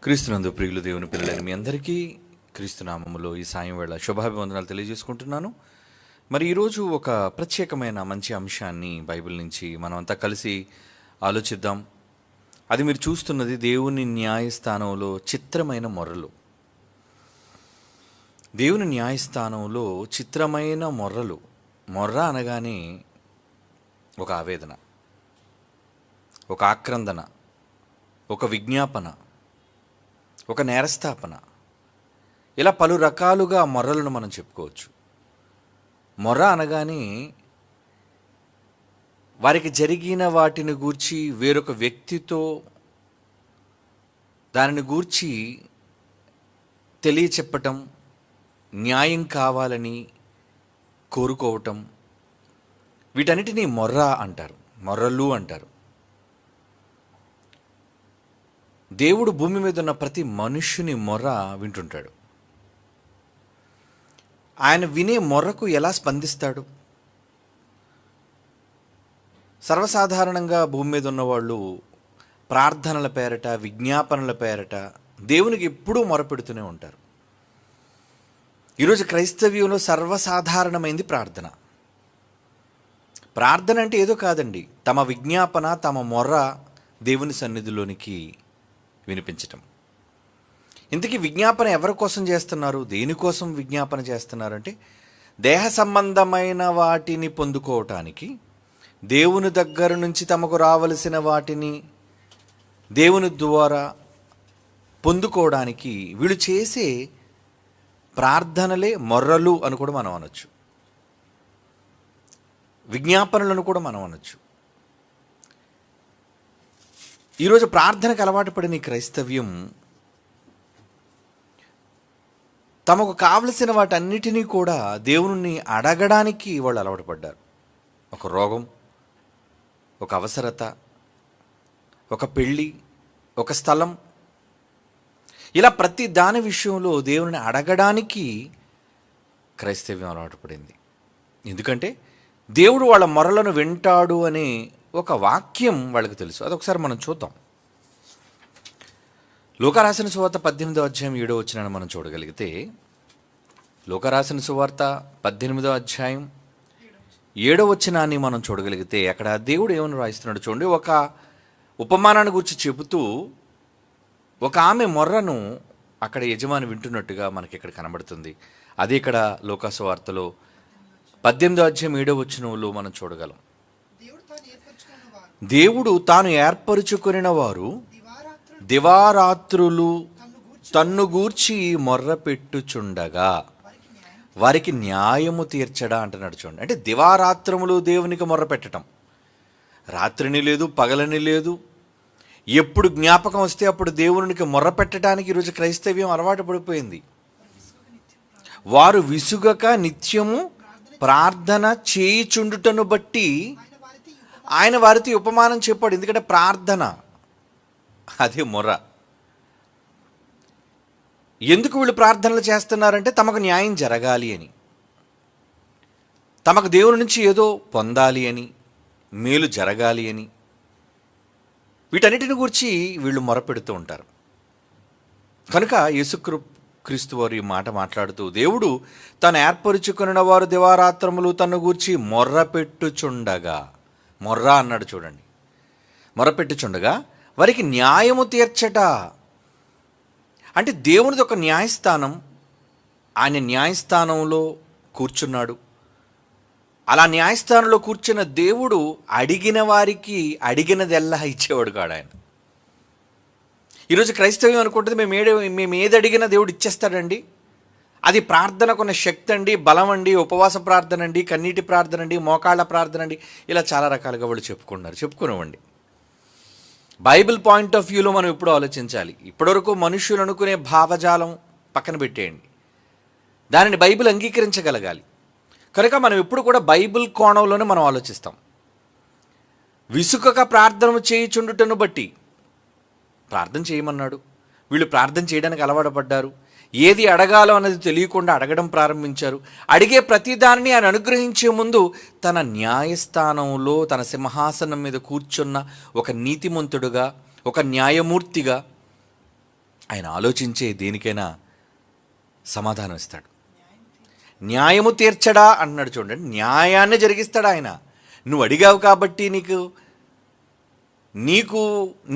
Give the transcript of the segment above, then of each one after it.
క్రీస్తునందు ప్రియులు దేవుని పిల్లలైన మీ అందరికీ క్రీస్తునామములో ఈ సాయం వేళ శుభాభివందనాలు తెలియజేసుకుంటున్నాను. మరి ఈరోజు ఒక ప్రత్యేకమైన మంచి అంశాన్ని బైబిల్ నుంచి మనమంతా కలిసి ఆలోచిద్దాం. అది మీరు చూస్తున్నది దేవుని న్యాయస్థానంలో చిత్రమైన మొర్రలు. దేవుని న్యాయస్థానంలో చిత్రమైన మొర్రలు. మొర్ర అనగానే ఒక ఆవేదన, ఒక ఆక్రందన, ఒక విజ్ఞాపన, ఒక నేరస్థాపన, ఇలా పలు రకాలుగా మొర్రలను మనం చెప్పుకోవచ్చు. మొర్ర అనగానే వారికి జరిగిన వాటిని గూర్చి వేరొక వ్యక్తితో దానిని గూర్చి తెలియచెప్పటం, న్యాయం కావాలని కోరుకోవటం, వీటన్నిటినీ మొర్ర అంటారు, మొర్రలు అంటారు. దేవుడు భూమి మీద ఉన్న ప్రతి మనుష్యుని మొర్ర వింటుంటాడు. ఆయన వినే మొర్రకు ఎలా స్పందిస్తాడు? సర్వసాధారణంగా భూమి మీద ఉన్నవాళ్ళు ప్రార్థనల పేరట, విజ్ఞాపనల పేరట దేవునికి ఎప్పుడూ మొరపెడుతూనే ఉంటారు. ఈరోజు క్రైస్తవ్యంలో సర్వసాధారణమైంది ప్రార్థన. ప్రార్థన అంటే ఏదో కాదండి, తమ విజ్ఞాపన, తమ మొర్ర దేవుని సన్నిధిలోనికి వినిపించటం. ఇంతకీ విజ్ఞాపన ఎవరి కోసం చేస్తున్నారు? దేనికోసం విజ్ఞాపన చేస్తున్నారంటే దేహ సంబంధమైన వాటిని పొందుకోవటానికి, దేవుని దగ్గర నుంచి తమకు రావలసిన వాటిని దేవుని ద్వారా పొందుకోవడానికి వీళ్ళు చేసే ప్రార్థనలే మొర్రలు అని కూడా మనం అనొచ్చు, విజ్ఞాపనలను కూడా మనం అనొచ్చు. ఈరోజు ప్రార్థనకు అలవాటు పడిన క్రైస్తవ్యం తమకు కావలసిన వాటన్నిటినీ కూడా దేవుని అడగడానికి వాళ్ళు అలవాటు పడ్డారు. ఒక రోగం, ఒక అవసరత, ఒక పెళ్ళి, ఒక స్థలం, ఇలా ప్రతి దాని విషయంలో దేవుని అడగడానికి క్రైస్తవ్యం అలవాటు పడింది. ఎందుకంటే దేవుడు వాళ్ళ మొరలను వింటాడు అనే ఒక వాక్యం వాళ్ళకి తెలుసు. అదొకసారి మనం చూద్దాం. లోకరాసిన సువార్త 18వ అధ్యాయం 7వ వచనాన్ని మనం చూడగలిగితే, లోకరాసిన సువార్త 18వ అధ్యాయం 7వ వచనాన్ని మనం చూడగలిగితే అక్కడ దేవుడు ఏమని రాయిస్తున్నాడు చూడండి. ఒక ఉపమానాన్ని గురించి చెబుతూ ఒక ఆమె మొర్రను అక్కడ యజమాని వింటున్నట్టుగా మనకి ఇక్కడ కనబడుతుంది. అది ఇక్కడ లోకసువార్తలో 18వ అధ్యాయం 7వ వచనంలో మనం చూడగలం. దేవుడు తాను ఏర్పరుచుకొనిన వారు దివారాత్రులు తన్ను గూర్చి మొర్ర పెట్టుచుండగా వారికి న్యాయము తీర్చడా అంటున్నాడు చూడండి. అంటే దివారాత్రములు దేవునికి మొర్ర పెట్టడం, రాత్రిని లేదు పగలని లేదు, ఎప్పుడు జ్ఞాపకం వస్తే అప్పుడు దేవునికి మొర్ర పెట్టడానికి ఈరోజు క్రైస్తవ్యం అలవాటు పడిపోయింది. వారు విసుగక నిత్యము ప్రార్థన చేయుచుండుటను బట్టి ఆయన వారితో ఉపమానం చెప్పాడు. ఎందుకంటే ప్రార్థన అదే మొర్ర. ఎందుకు వీళ్ళు ప్రార్థనలు చేస్తున్నారంటే తమకు న్యాయం జరగాలి అని, తమకు దేవుని నుంచి ఏదో పొందాలి అని, మేలు జరగాలి అని, వీటన్నిటిని గురించి వీళ్ళు మొరపెడుతూ ఉంటారు. కనుక యేసుక్రీస్తు వారు ఈ మాట మాట్లాడుతూ, దేవుడు తను ఏర్పరుచుకున్న వారు దివారాత్రములు తను గూర్చి మొర్ర పెట్టుచుండగా, మొర్ర అన్నాడు చూడండి, మొరపెట్టుచుండగా వారికి న్యాయము తీర్చట. అంటే దేవునిది ఒక న్యాయస్థానం, ఆయన న్యాయస్థానంలో కూర్చున్నాడు. అలా న్యాయస్థానంలో కూర్చున్న దేవుడు అడిగిన వారికి అడిగినదెల్లా ఇచ్చేవాడు కాడు ఆయన. ఈరోజు క్రైస్తవ్యం అనుకుంటుంది మేము ఏది అడిగినా దేవుడు ఇచ్చేస్తాడండి, అది ప్రార్థనకున్న శక్తి అండి, బలం అండి, ఉపవాస ప్రార్థన అండి, కన్నీటి ప్రార్థన అండి, మోకాళ్ళ ప్రార్థన అండి, ఇలా చాలా రకాలుగా వాళ్ళు చెప్పుకునేవ్వండి. బైబిల్ పాయింట్ ఆఫ్ వ్యూలో మనం ఇప్పుడు ఆలోచించాలి. ఇప్పటివరకు మనుషులు అనుకునే భావజాలం పక్కన పెట్టేయండి, దానిని బైబిల్ అంగీకరించగలగాలి. కనుక మనం ఎప్పుడు కూడా బైబిల్ కోణంలోనే మనం ఆలోచిస్తాం. విసుకక ప్రార్థన చేయుచుండుటను బట్టి ప్రార్థన చేయమన్నాడు. వీళ్ళు ప్రార్థన చేయడానికి అలవాటు పడ్డారు. ఏది అడగాలో అన్నది తెలియకుండా అడగడం ప్రారంభించారు. అడిగే ప్రతిదానిని ఆయన అనుగ్రహించే ముందు తన న్యాయస్థానంలో తన సింహాసనం మీద కూర్చున్న ఒక నీతిమంతుడుగా, ఒక న్యాయమూర్తిగా ఆయన ఆలోచించే దేనికైనా సమాధానం ఇస్తాడు. న్యాయము తీర్చడా అంటున్నాడు చూడండి. న్యాయాన్ని జరిగిస్తాడు ఆయన. నువ్వు అడిగావు కాబట్టి నీకు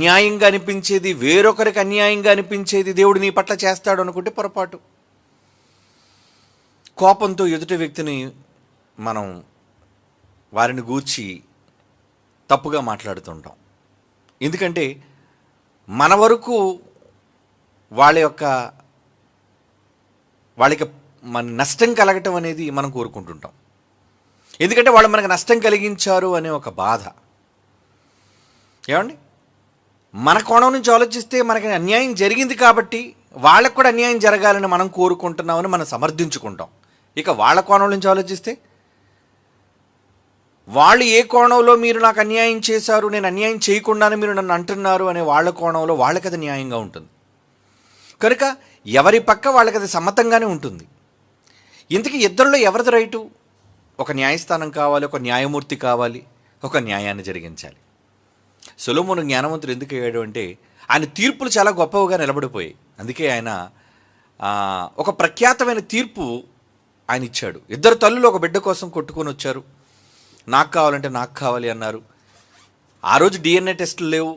న్యాయంగా అనిపించేది వేరొకరికి అన్యాయంగా అనిపించేది దేవుడు నీ పట్ల చేస్తాడు అనుకుంటే పొరపాటు. కోపంతో ఎదుటి వ్యక్తిని మనం వారిని గూర్చి తప్పుగా మాట్లాడుతుంటాం. ఎందుకంటే మన వరకు వాళ్ళకి మన నష్టం కలగటం అనేది మనం కోరుకుంటుంటాం. ఎందుకంటే వాళ్ళు మనకు నష్టం కలిగించారు అనే ఒక బాధ. ఏమండి, మన కోణం నుంచి ఆలోచిస్తే మనకి అన్యాయం జరిగింది కాబట్టి వాళ్ళకు కూడా అన్యాయం జరగాలని మనం కోరుకుంటున్నామని మనం సమర్థించుకుంటాం. ఇక వాళ్ళ కోణం నుంచి ఆలోచిస్తే వాళ్ళు ఏ కోణంలో మీరు నాకు అన్యాయం చేశారు, నేను అన్యాయం చేయకుండానే మీరు నన్ను అంటున్నారు అనే వాళ్ళ కోణంలో వాళ్ళకి అది న్యాయంగా ఉంటుంది. కనుక ఎవరి పక్క వాళ్ళకి అది సమ్మతంగానే ఉంటుంది. ఇంతకీ ఇద్దరిలో ఎవరిది రైటు? ఒక న్యాయస్థానం కావాలి, ఒక న్యాయమూర్తి కావాలి, ఒక న్యాయాన్ని జరిగించాలి. సొలొమోను జ్ఞానవంతుడు ఎందుకు అయ్యాడు అంటే ఆయన తీర్పులు చాలా గొప్పవిగా నిలబడిపోయాయి. అందుకే ఆయన ఒక ప్రఖ్యాతమైన తీర్పు ఆయన ఇచ్చాడు. ఇద్దరు తల్లులు ఒక బిడ్డ కోసం కొట్టుకొని వచ్చారు. నాకు కావాలంటే నాకు కావాలి అన్నారు. ఆ రోజు DNA టెస్టులు లేవు,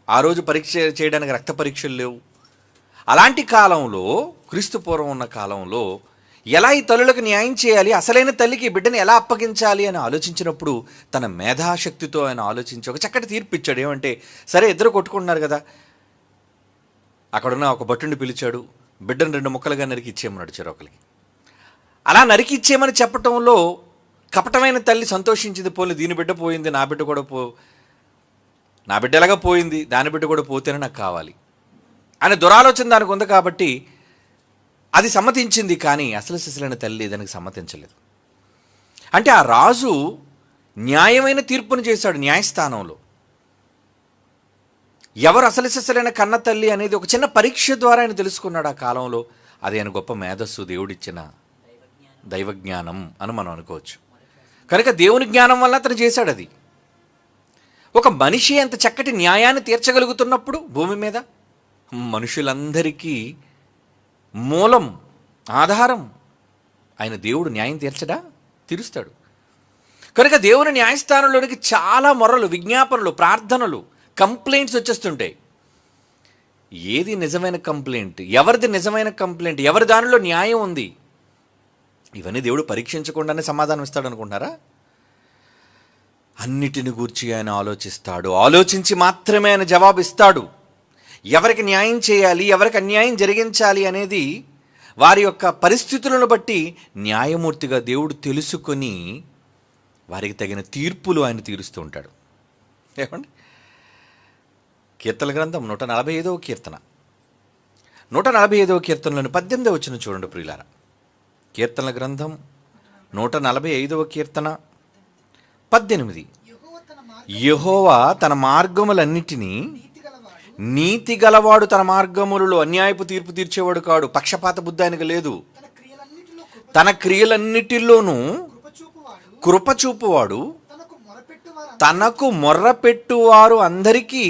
ఆ రోజు పరీక్ష చేయడానికి రక్త పరీక్షలు లేవు. అలాంటి కాలంలో, క్రీస్తు పూర్వం ఉన్న కాలంలో ఎలా ఈ తల్లులకు న్యాయం చేయాలి, అసలైన తల్లికి బిడ్డని ఎలా అప్పగించాలి అని ఆలోచించినప్పుడు తన మేధాశక్తితో ఆయన ఆలోచించి ఒక చక్కటి తీర్పు ఇచ్చాడు. ఏమంటే, సరే ఇద్దరు కొట్టుకుంటున్నారు కదా, అక్కడున్న ఒక భటుని పిలిచాడు, బిడ్డను 2 ముక్కలుగా నరికి ఇచ్చేయమన్నాడు చెరొకరికి. అలా నరికి ఇచ్చేయమని చెప్పటంలో కపటమైన తల్లి సంతోషించింది. పోలే దీని బిడ్డ పోయింది, నా బిడ్డ కూడా నా బిడ్డ ఎలాగా పోయింది, దాని బిడ్డ కూడా పోతేనే నాకు కావాలి అనే దురాలోచన దానికి ఉంది కాబట్టి అది సమ్మతించింది. కానీ అసలు సిసలైన తల్లి దానికి సమ్మతించలేదు. అంటే ఆ రాజు న్యాయమైన తీర్పును చేశాడు న్యాయస్థానంలో. ఎవరు అసలు సిసలైన కన్న తల్లి అనేది ఒక చిన్న పరీక్ష ద్వారా ఆయన తెలుసుకున్నాడు ఆ కాలంలో. అది ఆయన గొప్ప మేధస్సు, దేవుడిచ్చిన దైవజ్ఞానం అని మనం అనుకోవచ్చు. కనుక దేవుని జ్ఞానం వల్ల అతను చేశాడు అది. ఒక మనిషి అంత చక్కటి న్యాయాన్ని తీర్చగలుగుతున్నప్పుడు భూమి మీద మనుషులందరికీ మూలం, ఆధారం ఆయన దేవుడు. న్యాయం తీర్చడా? తీరుస్తాడు. కనుక దేవుని న్యాయస్థానంలోనికి చాలా మొర్రలు, విజ్ఞాపనలు, ప్రార్థనలు, కంప్లైంట్స్ వచ్చేస్తుంటాయి. ఏది నిజమైన కంప్లైంట్, ఎవరిది నిజమైన కంప్లైంట్, ఎవరి దానిలో న్యాయం ఉంది, ఇవన్నీ దేవుడు పరీక్షించకుండానే సమాధానం ఇస్తాడు అనుకుంటున్నారా? అన్నిటిని గూర్చి ఆయన ఆలోచిస్తాడు. ఆలోచించి మాత్రమే ఆయన జవాబు ఇస్తాడు. ఎవరికి న్యాయం చేయాలి, ఎవరికి అన్యాయం జరిగించాలి అనేది వారి యొక్క పరిస్థితులను బట్టి న్యాయమూర్తిగా దేవుడు తెలుసుకొని వారికి తగిన తీర్పులు ఆయన తీరుస్తూ ఉంటాడు. ఏమండి, కీర్తన గ్రంథం 145వ కీర్తన 145వ కీర్తనలోని 18వ వచనం చూడండి ప్రియులారా. కీర్తనల గ్రంథం 145వ కీర్తన 18. యెహోవా తన మార్గములన్నిటినీ నీతి గలవాడు, తన మార్గములలో అన్యాయపు తీర్పు తీర్చేవాడు కాడు. పక్షపాత బుద్ధి ఆయనకు లేదు. తన క్రియలన్నిటిలోనూ కృపచూపువాడు, తనకు మొర్రపెట్టువారు అందరికీ,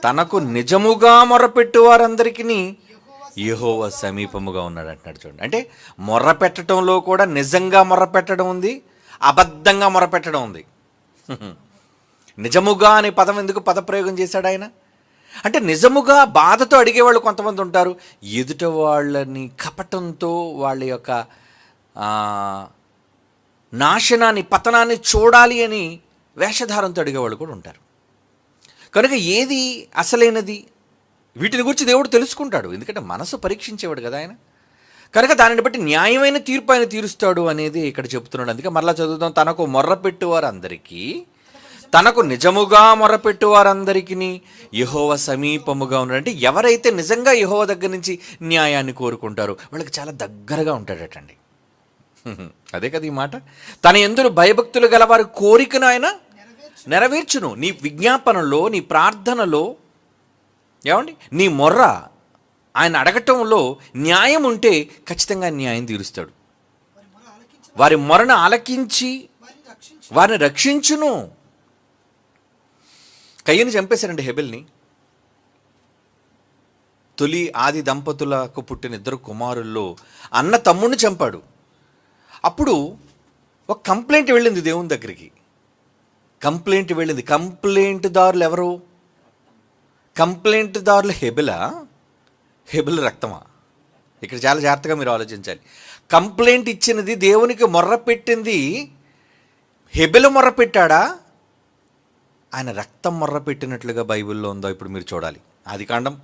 తనకు నిజముగా మొర్రపెట్టువారందరికీ యెహోవా సమీపముగా ఉన్నాడు అంటున్నాడు చూడండి. అంటే మొర్ర పెట్టడంలో కూడా నిజంగా మొర్ర పెట్టడం ఉంది, అబద్ధంగా మొర్ర పెట్టడం ఉంది. నిజముగా అనే పదం ఎందుకు పదప్రయోగం చేశాడు ఆయన అంటే, నిజముగా బాధతో అడిగేవాళ్ళు కొంతమంది ఉంటారు. ఎదుట వాళ్ళని కపటంతో వాళ్ళ యొక్క నాశనాన్ని, పతనాన్ని చూడాలి అని వేషధారంతో అడిగేవాళ్ళు కూడా ఉంటారు. కనుక ఏది అసలైనది, వీటిని గురించి దేవుడు తెలుసుకుంటాడు. ఎందుకంటే మనసు పరీక్షించేవాడు కదా ఆయన. కనుక దానిని బట్టి న్యాయమైన తీర్పు ఆయన తీరుస్తాడు అనేది ఇక్కడ చెప్తున్నాడు. అందుకే మరలా చదువుతాం. తనకు మొర్రపెట్టువారు అందరికీ, తనకు నిజముగా మొర్రపెట్టువారందరికీ యెహోవా సమీపముగా ఉన్నాడు. అంటే ఎవరైతే నిజంగా యెహోవా దగ్గర నుంచి న్యాయాన్ని కోరుకుంటారో వాళ్ళకి చాలా దగ్గరగా ఉంటాడటండి. అదే కదా ఈ మాట. తన యందు భయభక్తులు గల వారి కోరికను ఆయన నెరవేర్చును. నీ విజ్ఞాపనలో, నీ ప్రార్థనలో, ఏమండి, నీ మొర్ర ఆయన అడగటంలో న్యాయం ఉంటే ఖచ్చితంగా న్యాయం తీరుస్తాడు. వారి మొరను ఆలకించి వారిని రక్షించును. కయ్యను చంపేశారండి, హెబెల్ని. తొలి ఆది దంపతులకు పుట్టిన 2 కుమారుల్లో అన్న తమ్ముడిని చంపాడు. అప్పుడు ఒక కంప్లైంట్ వెళ్ళింది దేవుని దగ్గరికి. కంప్లైంట్దారులు ఎవరు? కంప్లైంట్దారులు హెబెలు రక్తమా? ఇక్కడ చాలా జాగ్రత్తగా మీరు ఆలోచించాలి. కంప్లైంట్ ఇచ్చినది, దేవునికి మొర్ర పెట్టింది హెబెలు మొర్ర పెట్టాడా, ఆయన రక్తం మొర్ర పెట్టినట్లుగా బైబిల్లో ఉందో ఇప్పుడు మీరు చూడాలి. ఆదికాండం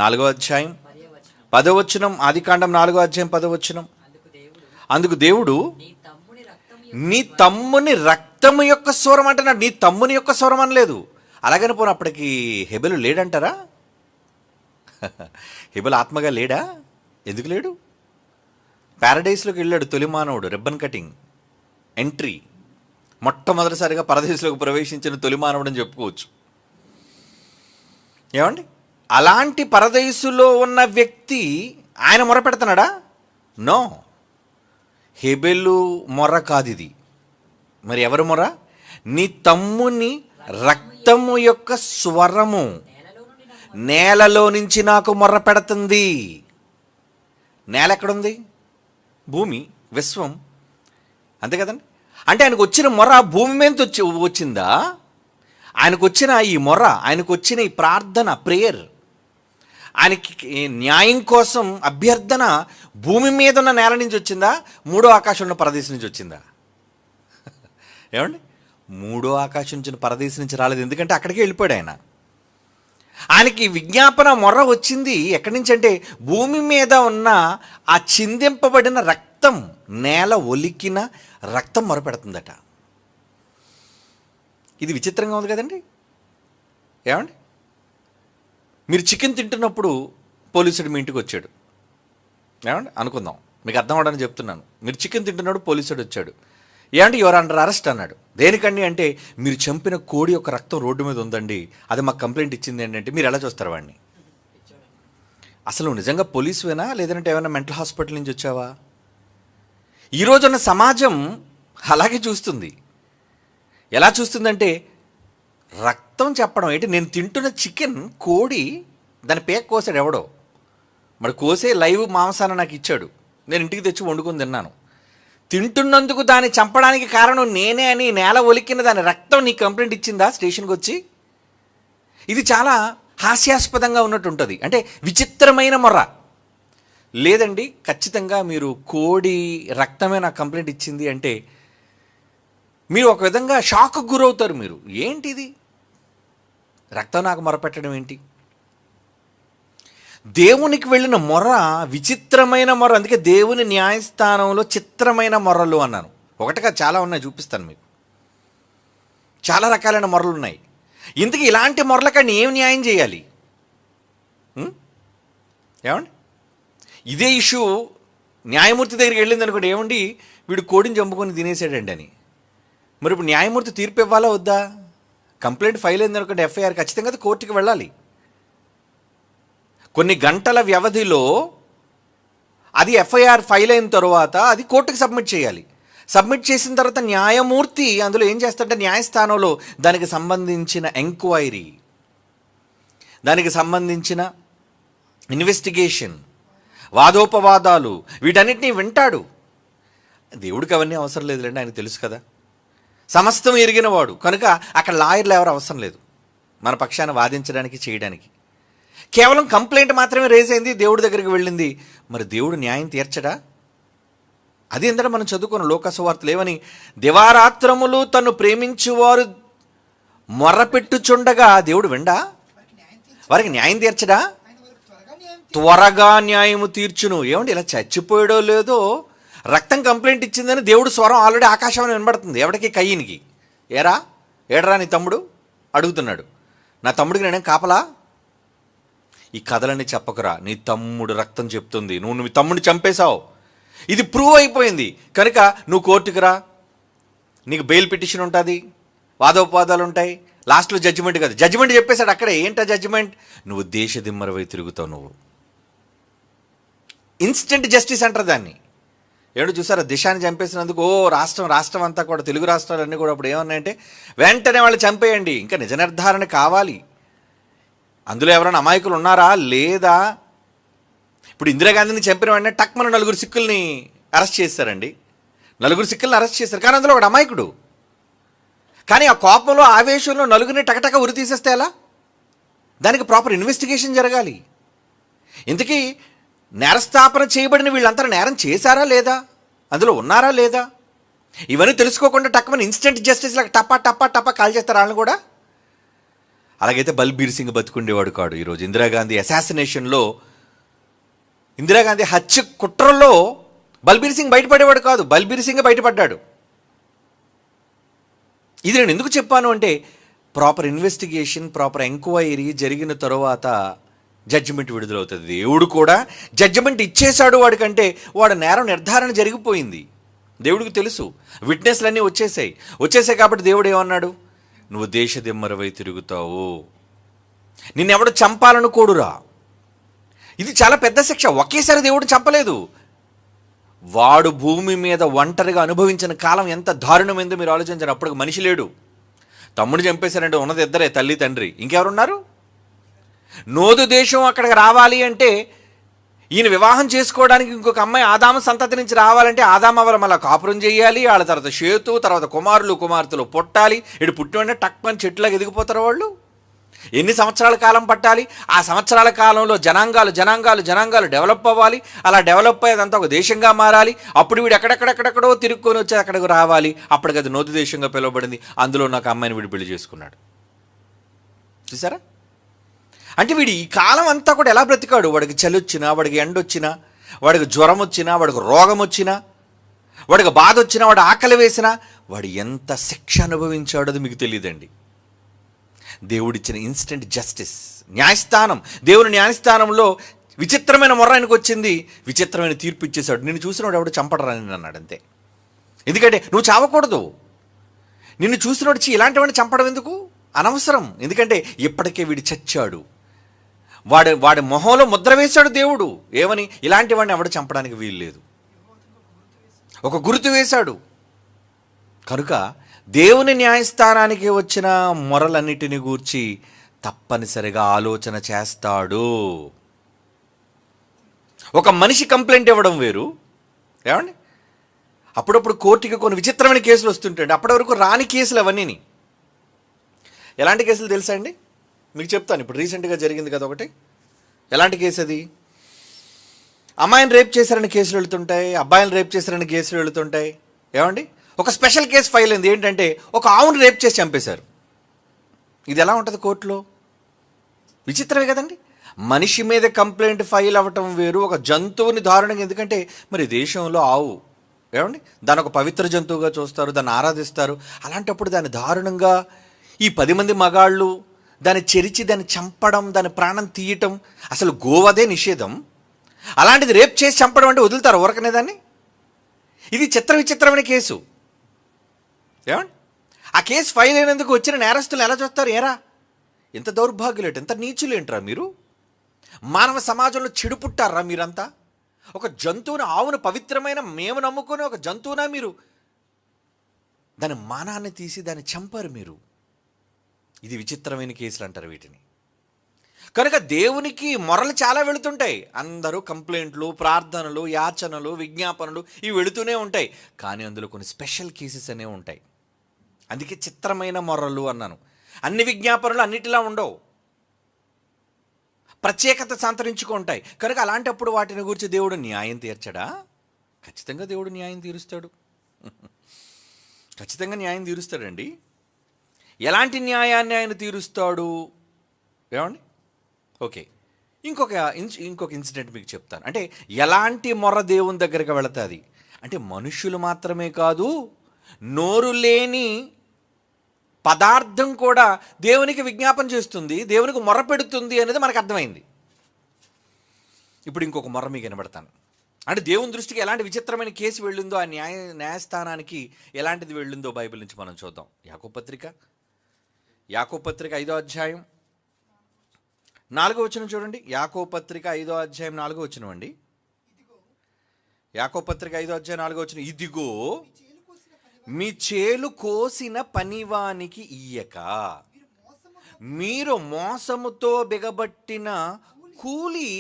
4వ అధ్యాయం 10వ వచనం. ఆదికాండం 4వ అధ్యాయం 10వ వచనం. అందుకు దేవుడు, నీ తమ్ముని రక్తము యొక్క స్వరం అంటున్నాడు. నీ తమ్ముని యొక్క స్వరం అనలేదు. అలాగని పోను అప్పటికి హెబెలు లేడంటారా? హెబెలు ఆత్మగా లేడా? ఎందుకు లేడు? ప్యారడైస్లోకి వెళ్ళాడు తొలి మానవుడు, రిబ్బన్ కటింగ్ ఎంట్రీ, మొట్టమొదటిసారిగా పరదేశంలోకి ప్రవేశించిన తొలి మానవుడు అని చెప్పుకోవచ్చు. ఏమండి, అలాంటి పరదేశులో ఉన్న వ్యక్తి ఆయన మొర పెడుతున్నాడా? నో, హెబెలు మొర కాదు ఇది. మరి ఎవరు మొర? నీ తమ్ముని రక్తము యొక్క స్వరము నేలలో నుంచి నాకు మొర్ర పెడుతుంది. నేల ఎక్కడుంది? భూమి, విశ్వం, అంతే కదండి. అంటే ఆయనకు వచ్చిన మొర భూమి మీద వచ్చిందా? ఆయనకు వచ్చిన ఈ మొర, ఆయనకు వచ్చిన ఈ ప్రార్థన, ప్రేయర్, ఆయనకి న్యాయం కోసం అభ్యర్థన భూమి మీద ఉన్న నేల నుంచి వచ్చిందా, మూడో ఆకాశం ఉన్న పరదేశం నుంచి వచ్చిందా? ఏమండి, మూడో ఆకాశం నుంచి పరదేశం నుంచి రాలేదు. ఎందుకంటే అక్కడికే వెళ్ళిపోయాడు ఆయన. ఆయనకి విజ్ఞాపన మొర్ర వచ్చింది ఎక్కడి నుంచి అంటే భూమి మీద ఉన్న ఆ చిందింపబడిన రక్తం, నేల ఒలికిన రక్తం మొరపెడుతుందట. ఇది విచిత్రంగా ఉంది కదండి. ఏమండి, మీరు చికెన్ తింటున్నప్పుడు పోలీసుడు మీ ఇంటికి వచ్చాడు. ఏమండి, అనుకుందాం, మీకు అర్థం అవడానికి చెప్తున్నాను. మీరు చికెన్ తింటున్నప్పుడు పోలీసుడు వచ్చాడు. ఏమంటే యువర్ అండర్ అరెస్ట్ అన్నాడు. దేనికండి అంటే, మీరు చంపిన కోడి యొక్క రక్తం రోడ్డు మీద ఉందండి, అది మాకు కంప్లైంట్ ఇచ్చింది ఏంటంటే, మీరు ఎలా చూస్తారు వాడిని? అసలు నిజంగా పోలీసువేనా, లేదంటే ఏమైనా మెంటల్ హాస్పిటల్ నుంచి వచ్చావా? ఈరోజున్న సమాజం అలాగే చూస్తుంది. ఎలా చూస్తుందంటే, రక్తం చెప్పడం ఏంటి? నేను తింటున్న చికెన్, కోడి, దాని పేక కోసాడు ఎవడో, మరి కోసే లైవ్ మాంసాన్ని నాకు ఇచ్చాడు, నేను ఇంటికి తెచ్చి వండుకొని తిన్నాను. తింటున్నందుకు దాన్ని చంపడానికి కారణం నేనే అని నేల ఒలికిన దాని రక్తం నీకు కంప్లైంట్ ఇచ్చిందా స్టేషన్కి వచ్చి? ఇది చాలా హాస్యాస్పదంగా ఉన్నట్టు ఉంటుంది. అంటే విచిత్రమైన మొర్ర. లేదండి, ఖచ్చితంగా మీరు కోడి రక్తమే నాకు కంప్లైంట్ ఇచ్చింది అంటే మీరు ఒక విధంగా షాక్కు గురవుతారు. మీరు ఏంటిది, రక్తం నాకు మొరపెట్టడం ఏంటి? దేవునికి వెళ్ళిన మొర విచిత్రమైన మొర. అందుకే దేవుని న్యాయస్థానంలో చిత్రమైన మొర్రలు అన్నాను. ఒకటిగా చాలా ఉన్నాయి, చూపిస్తాను మీకు. చాలా రకాలైన మొరలు ఉన్నాయి. ఇంతకీ ఇలాంటి మొరలకని ఏం న్యాయం చేయాలి? ఏమండి, ఇదే ఇష్యూ న్యాయమూర్తి దగ్గరికి వెళ్ళింది అనుకోండి, ఏమండి వీడు కోడిని చంపుకొని తినేసాడండి అని. మరి ఇప్పుడు న్యాయమూర్తి తీర్పు ఇవ్వాలా వద్దా? కంప్లైంట్ ఫైల్ అయింది అనుకోండి, ఎఫ్ఐఆర్, ఖచ్చితంగా అది కోర్టుకి వెళ్ళాలి. కొన్ని గంటల వ్యవధిలో అది ఎఫ్ఐఆర్ ఫైల్ అయిన తర్వాత అది కోర్టుకి సబ్మిట్ చేయాలి. సబ్మిట్ చేసిన తర్వాత న్యాయమూర్తి అందులో ఏం చేస్తాడంటే, న్యాయస్థానంలో దానికి సంబంధించిన ఎంక్వైరీ, దానికి సంబంధించిన ఇన్వెస్టిగేషన్, వాదోపవాదాలు, వీటన్నిటినీ వింటాడు. దేవుడికి అవన్నీ అవసరం లేదులేండి, ఆయన తెలుసు కదా, సమస్తం ఎరిగినవాడు కనుక అక్కడ లాయర్లు ఎవరు అవసరం లేదు మన పక్షాన వాదించడానికి, చేయడానికి. కేవలం కంప్లైంట్ మాత్రమే రేజ్ అయింది, దేవుడి దగ్గరికి వెళ్ళింది. మరి దేవుడు న్యాయం తీర్చడా? అది ఎందుకంటే మనం చదువుకున్న లోకసువార్తలు ఏమని, దివారాత్రములు తను ప్రేమించువారు మొర్రపెట్టుచుండగా దేవుడు విండా? వారికి న్యాయం తీర్చడా? త్వరగా న్యాయము తీర్చును. ఏమండి, ఇలా చచ్చిపోయాడో లేదో రక్తం కంప్లైంట్ ఇచ్చిందని దేవుడు స్వరం ఆల్రెడీ ఆకాశంలో వినబడుతుంది. ఎవడికి? కయ్యనికి. ఏడరా నీ తమ్ముడు అడుగుతున్నాడు. నా తమ్ముడికి నేనేం కాపలా? ఈ కథలన్నీ చెప్పకురా, నీ తమ్ముడు రక్తం చెప్తుంది, నువ్వు నీ తమ్ముడిని చంపేశావు, ఇది ప్రూవ్ అయిపోయింది కనుక నువ్వు కోర్టుకు రా, నీకు బెయిల్ పిటిషన్ ఉంటుంది, వాదోపవాదాలు ఉంటాయి, లాస్ట్లో జడ్జిమెంట్ కాదు. జడ్జిమెంట్ చెప్పేశాడు అక్కడే. ఏంటా జడ్జిమెంట్? నువ్వు దేశదిమ్మరవై తిరుగుతావు, నువ్వు ఇన్స్టెంట్ జస్టిస్ అంటారు దాన్ని. ఏడు చూసారా, దిశాని చంపేసినందుకు రాష్ట్రం అంతా కూడా, తెలుగు రాష్ట్రాలన్నీ కూడా అప్పుడు ఏమన్నాయంటే, వెంటనే వాళ్ళు చంపేయండి, ఇంకా నిజ నిర్ధారణ కావాలి. అందులో ఎవరైనా అమాయకులు ఉన్నారా లేదా? ఇప్పుడు ఇందిరాగాంధీని చంపిన వెంటనే టక్మన 4 సిక్కుల్ని అరెస్ట్ చేశారండి. 4 సిక్కుల్ని అరెస్ట్ చేశారు, కానీ అందులో ఒకడు అమాయకుడు. కానీ ఆ కోపంలో ఆవేశంలో 4 టకటక ఉరి తీసేస్తే ఎలా? దానికి ప్రాపర్ ఇన్వెస్టిగేషన్ జరగాలి. ఇంతకీ నేరస్థాపన చేయబడిన వీళ్ళంతా నేరం చేశారా లేదా, అందులో ఉన్నారా లేదా, ఇవన్నీ తెలుసుకోకుండా టక్మని ఇన్స్టెంట్ జస్టిస్ లాగా టపా టపా టపా కాల్ చేస్తారు వాళ్ళని కూడా. అలాగైతే బల్బీర్ సింగ్ బతుకుండేవాడు కాడు. ఈరోజు ఇందిరాగాంధీ అసాసినేషన్లో, ఇందిరాగాంధీ హత్య కుట్రల్లో బల్బీర్ సింగ్ బయటపడేవాడు కాదు, బల్బీర్ సింగ్ బయటపడ్డాడు. ఇది నేను ఎందుకు చెప్పాను అంటే, ప్రాపర్ ఇన్వెస్టిగేషన్, ప్రాపర్ ఎంక్వైరీ జరిగిన తరువాత జడ్జిమెంట్ విడుదలవుతుంది. దేవుడు కూడా జడ్జిమెంట్ ఇచ్చేశాడు వాడికంటే, వాడు నేరం నిర్ధారణ జరిగిపోయింది. దేవుడికి తెలుసు, విట్నెస్లన్నీ వచ్చేసాయి కాబట్టి దేవుడు ఏమన్నాడు? నువ్వు దేశదిమ్మరవై తిరుగుతావు, నిన్నెవడు చంపాలనుకోడురా. ఇది చాలా పెద్ద శిక్ష. ఒకేసారి దేవుడు చంపలేదు. వాడు భూమి మీద ఒంటరిగా అనుభవించిన కాలం ఎంత దారుణమైందో మీరు ఆలోచించారు. అప్పుడు మనిషి లేడు. తమ్ముడు చంపేశారంటే ఉన్నది ఇద్దరే, తల్లి తండ్రి, ఇంకెవరున్నారు? నోదు దేశం అక్కడికి రావాలి అంటే, ఈయన వివాహం చేసుకోవడానికి ఇంకొక అమ్మాయి ఆదాము సంతతి నుంచి రావాలంటే ఆదాము వాళ్ళ మళ్ళీ కాపురం చేయాలి, వాళ్ళ తర్వాత షేతు, తర్వాత కుమార్తెలు పుట్టాలి. ఇటు పుట్టిన టక్మని చెట్టులాగా ఎదిగిపోతారు వాళ్ళు. ఎన్ని సంవత్సరాల కాలం పట్టాలి? ఆ సంవత్సరాల కాలంలో జనాంగాలు డెవలప్ అవ్వాలి. అలా డెవలప్ అయ్యేదంతా ఒక దేశంగా మారాలి. అప్పుడు వీడు ఎక్కడెక్కడెక్కడెక్కడో తిరుక్కొని వచ్చి అక్కడికి రావాలి. అప్పటికి అది నోదు దేశంగా పిలువబడింది. అందులో నాకు అమ్మాయిని వీడు పెళ్లి చేసుకున్నాడు. చూసారా? అంటే వీడు ఈ కాలం అంతా కూడా ఎలా బ్రతికాడు? వాడికి చలి వచ్చినా, వాడికి ఎండ వచ్చినా, వాడికి జ్వరం వచ్చినా, వాడికి రోగం వచ్చినా, వాడికి బాధ వచ్చినా, వాడు ఆకలి వేసినా, వాడు ఎంత శిక్ష అనుభవించాడో అది మీకు తెలియదండి. దేవుడిచ్చిన ఇన్స్టెంట్ జస్టిస్, న్యాయస్థానం, దేవుని న్యాయస్థానంలో విచిత్రమైన మొర్ర ఆయనకు వచ్చింది, విచిత్రమైన తీర్పు ఇచ్చేశాడు. నిన్ను చూసినవాడు ఎవడు చంపడరా అని అన్నాడు అంతే. ఎందుకంటే నువ్వు చావకూడదు. నిన్ను చూసినవాడు ఇలాంటివాడిని చంపడం ఎందుకు, అనవసరం. ఎందుకంటే ఇప్పటికే వీడు చచ్చాడు. వాడి మొహంలో ముద్ర వేశాడు దేవుడు. ఏమని? ఇలాంటి వాడిని ఎవడు చంపడానికి వీలు లేదు. ఒక గుర్తు వేశాడు. కనుక దేవుని న్యాయస్థానానికి వచ్చిన మొరలన్నిటిని గూర్చి తప్పనిసరిగా ఆలోచన చేస్తాడు. ఒక మనిషి కంప్లైంట్ ఇవ్వడం వేరు, ఏమండి? అప్పుడప్పుడు కోర్టుకి కొన్ని విచిత్రమైన కేసులు వస్తుంటాయండి. అప్పటి వరకు రాని కేసులు అవన్నీ. ఎలాంటి కేసులు తెలుసా అండి? మీకు చెప్తాను. ఇప్పుడు రీసెంట్గా జరిగింది కదా ఒకటి. ఎలాంటి కేసు అది? అమ్మాయిని రేప్ చేశారని కేసులు వెళుతుంటాయి, అబ్బాయిని రేప్ చేశారని కేసులు వెళుతుంటాయి. ఏమండి? ఒక స్పెషల్ కేసు ఫైల్ అయింది. ఏంటంటే ఒక ఆవును రేప్ చేసి చంపేశారు. ఇది ఎలా ఉంటుంది కోర్టులో? విచిత్రమే కదండి. మనిషి మీద కంప్లైంట్ ఫైల్ అవ్వటం వేరు, ఒక జంతువుని దారుణంగా. ఎందుకంటే మరి దేశంలో ఆవు, ఏమండి, దాని ఒక పవిత్ర జంతువుగా చూస్తారు, దాన్ని ఆరాధిస్తారు. అలాంటప్పుడు దాన్ని దారుణంగా ఈ 10 మంది మగాళ్ళు దాన్ని చెరిచి దాన్ని చంపడం, దాని ప్రాణం తీయటం, అసలు గోవదే నిషేధం. అలాంటిది రేప్ చేసి చంపడం అంటే వదులుతారు ఊరకనే దాన్ని? ఇది విచిత్రమైన కేసు. ఏమండి? ఆ కేసు ఫైల్ అయినందుకు వచ్చిన నేరస్తులు ఎలా చూస్తారు? ఏరా ఎంత దౌర్భాగ్యులేంటి, ఎంత నీచులేంట్రా మీరు, మానవ సమాజంలో చెడు పుట్టారా మీరంతా? ఒక జంతువుని, ఆవును పవిత్రమైన మేము నమ్ముకునే ఒక జంతువునా మీరు? దాని మానాన్ని తీసి దాన్ని చంపారు మీరు. ఇది విచిత్రమైన కేసులు అంటారు వీటిని. కనుక దేవునికి మొరలు చాలా వెళుతుంటాయి. అందరూ కంప్లైంట్లు, ప్రార్థనలు, యాచనలు, విజ్ఞాపనలు ఇవి వెళుతూనే ఉంటాయి. కానీ అందులో కొన్ని స్పెషల్ కేసెస్ అనేవి ఉంటాయి. అందుకే చిత్రమైన మొరలు అన్నాను. అన్ని విజ్ఞాపనలు అన్నిటిలా ఉండవు, ప్రత్యేకత సంతరించుకుంటాయి. కనుక అలాంటప్పుడు వాటిని గురించి దేవుడు న్యాయం తీర్చడా? ఖచ్చితంగా దేవుడు న్యాయం తీరుస్తాడు. ఖచ్చితంగా న్యాయం తీరుస్తాడండి. ఎలాంటి న్యాయాన్ని ఆయన తీరుస్తాడు? ఏమండి? ఓకే, ఇంకొక ఇన్సిడెంట్ మీకు చెప్తాను. అంటే ఎలాంటి మొర్ర దేవుని దగ్గరికి వెళుతుంది అంటే, మనుషులు మాత్రమే కాదు, నోరు లేని పదార్థం కూడా దేవునికి విజ్ఞాపన చేస్తుంది, దేవునికి మొర్ర పెడుతుంది అనేది మనకు అర్థమైంది. ఇప్పుడు ఇంకొక మొర్ర మీకు వినబడతాను. అంటే దేవుని దృష్టికి ఎలాంటి విచిత్రమైన కేసు వెళ్ళిందో, ఆ న్యాయస్థానానికి ఎలాంటిది వెళ్ళిందో బైబిల్ నుంచి మనం చూద్దాం. యాకోబు పత్రిక 5వ అధ్యాయం 4వ వచనం చూడండి. యాకోబు పత్రిక 5వ అధ్యాయం 4వ వచనం అండి. యాకోబు పత్రిక 5వ అధ్యాయం 4వ వచనం. ఇదిగో మీ చేలు కోసిన పనివానికి ఇయ్యక మీరు మోసముతో బిగబట్టిన కూలి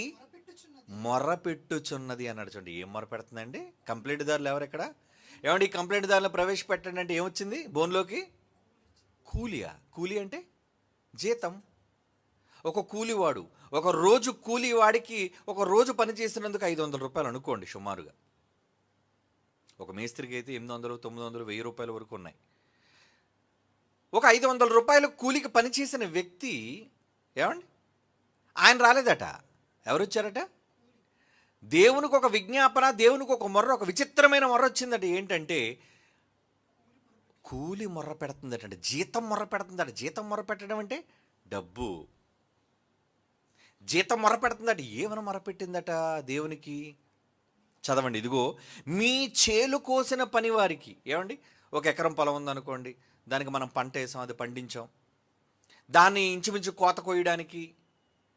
మొర్రపెట్టుచున్నది అన్నాడు. చూడండి, ఏం మొరపెడుతుందండి? కంప్లైంట్ దారులు ఎవరు ఇక్కడ? ఏమండి, ఈ కంప్లైంట్ దారులు ప్రవేశపెట్టండి అంటే ఏమొచ్చింది బోన్లోకి? కూలియా? కూలి అంటే జీతం. ఒక కూలివాడు, ఒక రోజు కూలివాడికి ఒక రోజు పని చేసినందుకు 500 రూపాయలు అనుకోండి సుమారుగా. ఒక మేస్త్రికి అయితే 800, 900, 1000 రూపాయల వరకు ఉన్నాయి. ఒక 500 రూపాయలు కూలికి పనిచేసిన వ్యక్తి, ఏమండి, ఆయన రాలేదట. ఎవరు వచ్చారట? దేవునికి ఒక విజ్ఞాపన, దేవునికి ఒక మొర్ర, ఒక విచిత్రమైన మొర్ర వచ్చిందట. ఏంటంటే కూలి మొర్ర పెడుతుందట, జీతం మొర్ర పెడుతుందట. జీతం మొర్ర పెట్టడం అంటే డబ్బు. జీతం మొర్ర పెడుతుందట. ఏమైనా మొర్ర పెట్టిందట దేవునికి? చదవండి, ఇదిగో మీ చేలు కోసిన పని వారికి. ఏమండి, ఒక ఎకరం పొలం ఉందనుకోండి, దానికి మనం పంట వేసాం, అది పండించాం, దాన్ని ఇంచుమించు కోత కోయడానికి,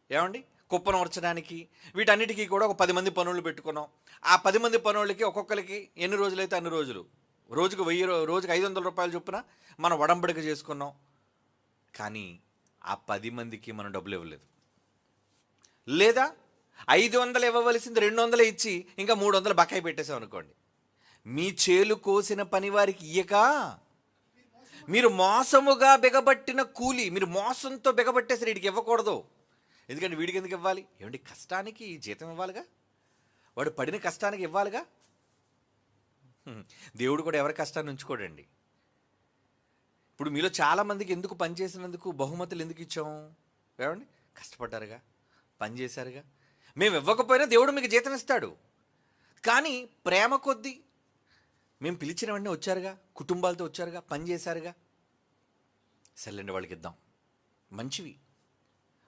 ఏమండి, కుప్పను ఉరచడానికి, వీటన్నిటికీ కూడా ఒక 10 మంది పనులు పెట్టుకున్నాం. ఆ 10 మంది పనులకి ఒక్కొక్కరికి ఎన్ని రోజులైతే అన్ని రోజులు, రోజుకు 1000, రోజుకు 500 రూపాయలు చొప్పున మనం ఒడంబడిక చేసుకున్నాం. కానీ ఆ 10 మందికి మనం డబ్బులు ఇవ్వలేదు. లేదా 500 ఇవ్వవలసింది 200 ఇచ్చి ఇంకా 300 బకాయి పెట్టేసాం అనుకోండి. మీ చేలు కోసిన పని వారికి ఇయ్యక మీరు మోసముగా బిగబట్టిన కూలి, మీరు మోసంతో బిగబట్టేసి వీడికి ఇవ్వకూడదు. ఎందుకంటే వీడికి ఎందుకు ఇవ్వాలి? ఏమండి, కష్టానికి జీతం ఇవ్వాలిగా, వాడు పడిన కష్టానికి ఇవ్వాలిగా. దేవుడు కూడా ఎవరి కష్టాన్ని ఉంచుకోడండి. ఇప్పుడు మీలో చాలామందికి ఎందుకు పని చేసినందుకు బహుమతులు ఎందుకు ఇచ్చాము? ఏమండి, కష్టపడ్డారుగా, పని చేశారుగా. మేము ఇవ్వకపోయినా దేవుడు మీకు జీతం ఇస్తాడు. కానీ ప్రేమ కొద్దీ మేము పిలిచిన వెంటనే వచ్చారుగా, కుటుంబాలతో వచ్చారుగా, పని చేశారుగా, సర్లేండి వాళ్ళకి ఇద్దాం, మంచివి,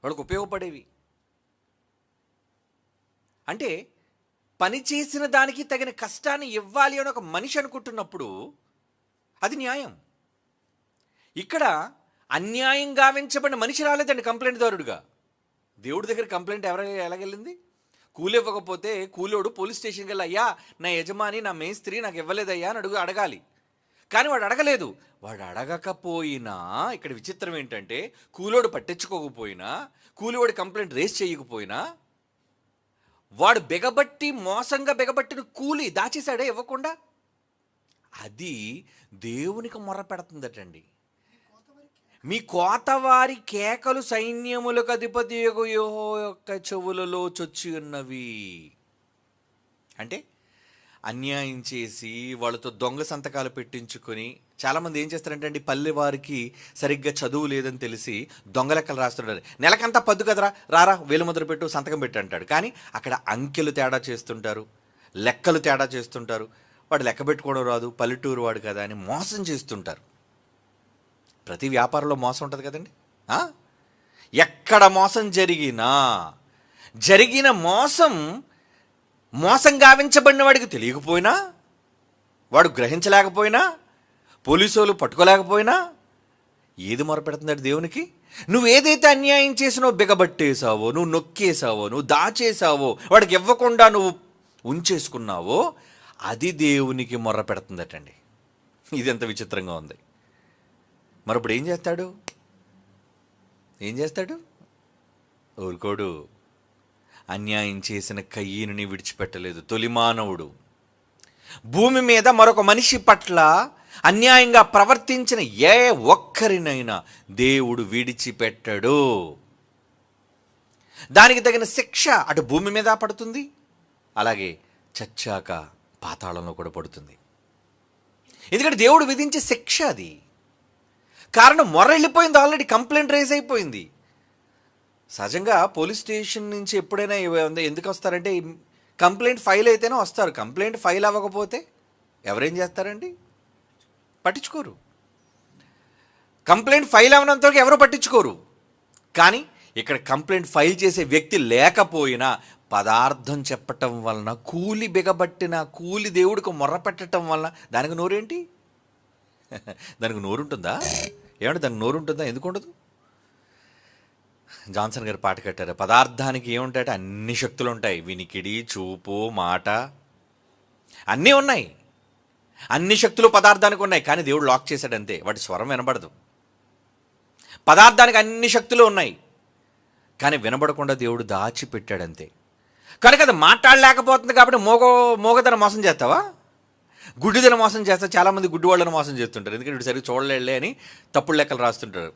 వాళ్ళకు ఉపయోగపడేవి. అంటే పని చేసిన దానికి తగిన కష్టాన్ని ఇవ్వాలి అని ఒక మనిషి అనుకుంటున్నప్పుడు అది న్యాయం. ఇక్కడ అన్యాయం గావించబడిన మనిషి రాలేదండి కంప్లైంట్ దారుడుగా. దేవుడి దగ్గర కంప్లైంట్ ఎలాగెళ్ళింది? కూలి ఇవ్వకపోతే కూలోడు పోలీస్ స్టేషన్కి వెళ్ళి, అయ్యా నా యజమాని, నా మేస్త్రి నాకు ఇవ్వలేదయ్యా అని అడగాలి. కానీ వాడు అడగలేదు. వాడు అడగకపోయినా ఇక్కడ విచిత్రం ఏంటంటే, కూలోడు పట్టించుకోకపోయినా, కూలివాడి కంప్లైంట్ రేస్ చేయకపోయినా, వాడు మోసంగా బిగబట్టిన కూలి దాచేశాడే ఇవ్వకుండా. అది దేవునికి మొర్ర పెడుతుందటండి. మీ కోతవారి కేకలు సైన్యములకు అధిపతి యెహోవా యొక్క చెవులలో చొచ్చి ఉన్నవి. అంటే అన్యాయం చేసి వాళ్ళతో దొంగ సంతకాలు పెట్టించుకొని, చాలామంది ఏం చేస్తారంటే అండి, పల్లె వారికి సరిగ్గా చదువు లేదని తెలిసి దొంగ లెక్కలు రాస్తుంటారు. నెలకంతా పద్దు కదరా, రారా వేలుముద్ర పెట్టు, సంతకం పెట్టి అంటాడు. కానీ అక్కడ అంకెలు తేడా చేస్తుంటారు, లెక్కలు తేడా చేస్తుంటారు. వాడు లెక్క పెట్టుకోవడం రాదు, పల్లెటూరు వాడు కదా అని మోసం చేస్తుంటారు. ప్రతి వ్యాపారంలో మోసం ఉంటుంది కదండి. ఎక్కడ మోసం జరిగిన మోసం గావించబడిన వాడికి తెలియకపోయినా, వాడు గ్రహించలేకపోయినా, పోలీసు వాళ్ళు పట్టుకోలేకపోయినా ఏది మొరపెడుతున్నాడు దేవునికి? నువ్వు ఏదైతే అన్యాయం చేసినో, బిగబట్టేశావో, నువ్వు నొక్కేశావో, నువ్వు దాచేశావో, వాడికి ఇవ్వకుండా నువ్వు ఉంచేసుకున్నావో, అది దేవునికి మొర్ర పెడుతుందటండి. ఇది ఎంత విచిత్రంగా ఉంది. మరి ఇప్పుడు ఏం చేస్తాడు? ఊరుకోడు. అన్యాయం చేసిన కయ్యీనుని విడిచిపెట్టలేదు. తొలిమానవుడు భూమి మీద మరొక మనిషి పట్ల అన్యాయంగా ప్రవర్తించిన ఏ ఒక్కరినైనా దేవుడు విడిచిపెట్టడు. దానికి తగిన శిక్ష అటు భూమి మీద పడుతుంది, అలాగే చచ్చాక పాతాళంలో కూడా పడుతుంది. ఎందుకంటే దేవుడు విధించే శిక్ష అది. కారణం మొర్ర వెళ్ళిపోయింది, ఆల్రెడీ కంప్లైంట్ రైజ్ అయిపోయింది. సహజంగా పోలీస్ స్టేషన్ నుంచి ఎప్పుడైనా ఎందుకు వస్తారంటే, కంప్లైంట్ ఫైల్ అయితేనే వస్తారు. కంప్లైంట్ ఫైల్ అవ్వకపోతే ఎవరేం చేస్తారండి? పట్టించుకోరు. కంప్లైంట్ ఫైల్ అవ్వనంతవరకు ఎవరు పట్టించుకోరు. కానీ ఇక్కడ కంప్లైంట్ ఫైల్ చేసే వ్యక్తి లేకపోయినా పదార్థం చెప్పటం వలన, కూలి బిగబట్టిన కూలి దేవుడికి మొర్ర పెట్టడం వలన దానికి నోరేంటి? దానికి నోరుంటుందా? ఏమంటే దానికి నోరుంటుందా? ఎందుకు ఉండదు? జాన్సన్ గారు పాట కట్టారు, పదార్థానికి ఏముంటాయంటే అన్ని శక్తులు ఉంటాయి. వినికిడి, చూపు, మాట అన్నీ ఉన్నాయి. అన్ని శక్తులు పదార్థానికి ఉన్నాయి. కానీ దేవుడు లాక్ చేశాడు అంతే, వాటి స్వరం వినబడదు. పదార్థానికి అన్ని శక్తులు ఉన్నాయి, కానీ వినబడకుండా దేవుడు దాచిపెట్టాడంతే. కనుక అది మాట్లాడలేకపోతుంది కాబట్టి మోగదన మోసం చేస్తావా? గుడ్డిదన మోసం చేస్తా. చాలామంది గుడ్డి వాళ్ళని మోసం చేస్తుంటారు, ఎందుకంటే వీడు సరిగ్గా చూడలేడులే అని తప్పుడు లెక్కలు రాస్తుంటారు.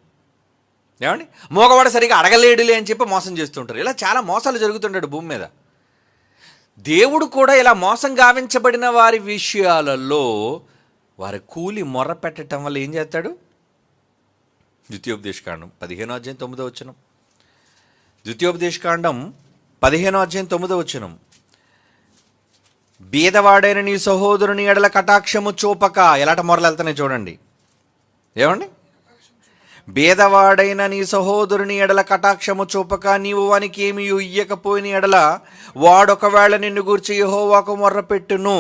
ఏమండి, మోగవాడు సరిగ్గా అడగలేడులే అని చెప్పి మోసం చేస్తుంటారు. ఇలా చాలా మోసాలు జరుగుతుంటాడు భూమి మీద. దేవుడు కూడా ఇలా మోసం గావించబడిన వారి విషయాలలో వారి కూలి మొర్ర పెట్టడం వల్ల ఏం చేస్తాడు? ద్వితీయోపదేశకాండం 15వ అధ్యాయం 9వ వచనం. ద్వితీయోపదేశకాండం 15వ అధ్యాయం 9వ వచనం. బీదవాడైన నీ సహోదరుని ఎడల కటాక్షము చూపక. ఎలాంటి మొరలు వెళ్తున్నాయి చూడండి. ఏమండి, బీదవాడైన నీ సహోదరుని ఎడల కటాక్షము చూపక, నీవు వానికి ఏమి ఇయ్యకపోయిన ఎడల వాడొకవేళ నిన్ను గూర్చి యెహోవాకు మొర్ర పెట్టును,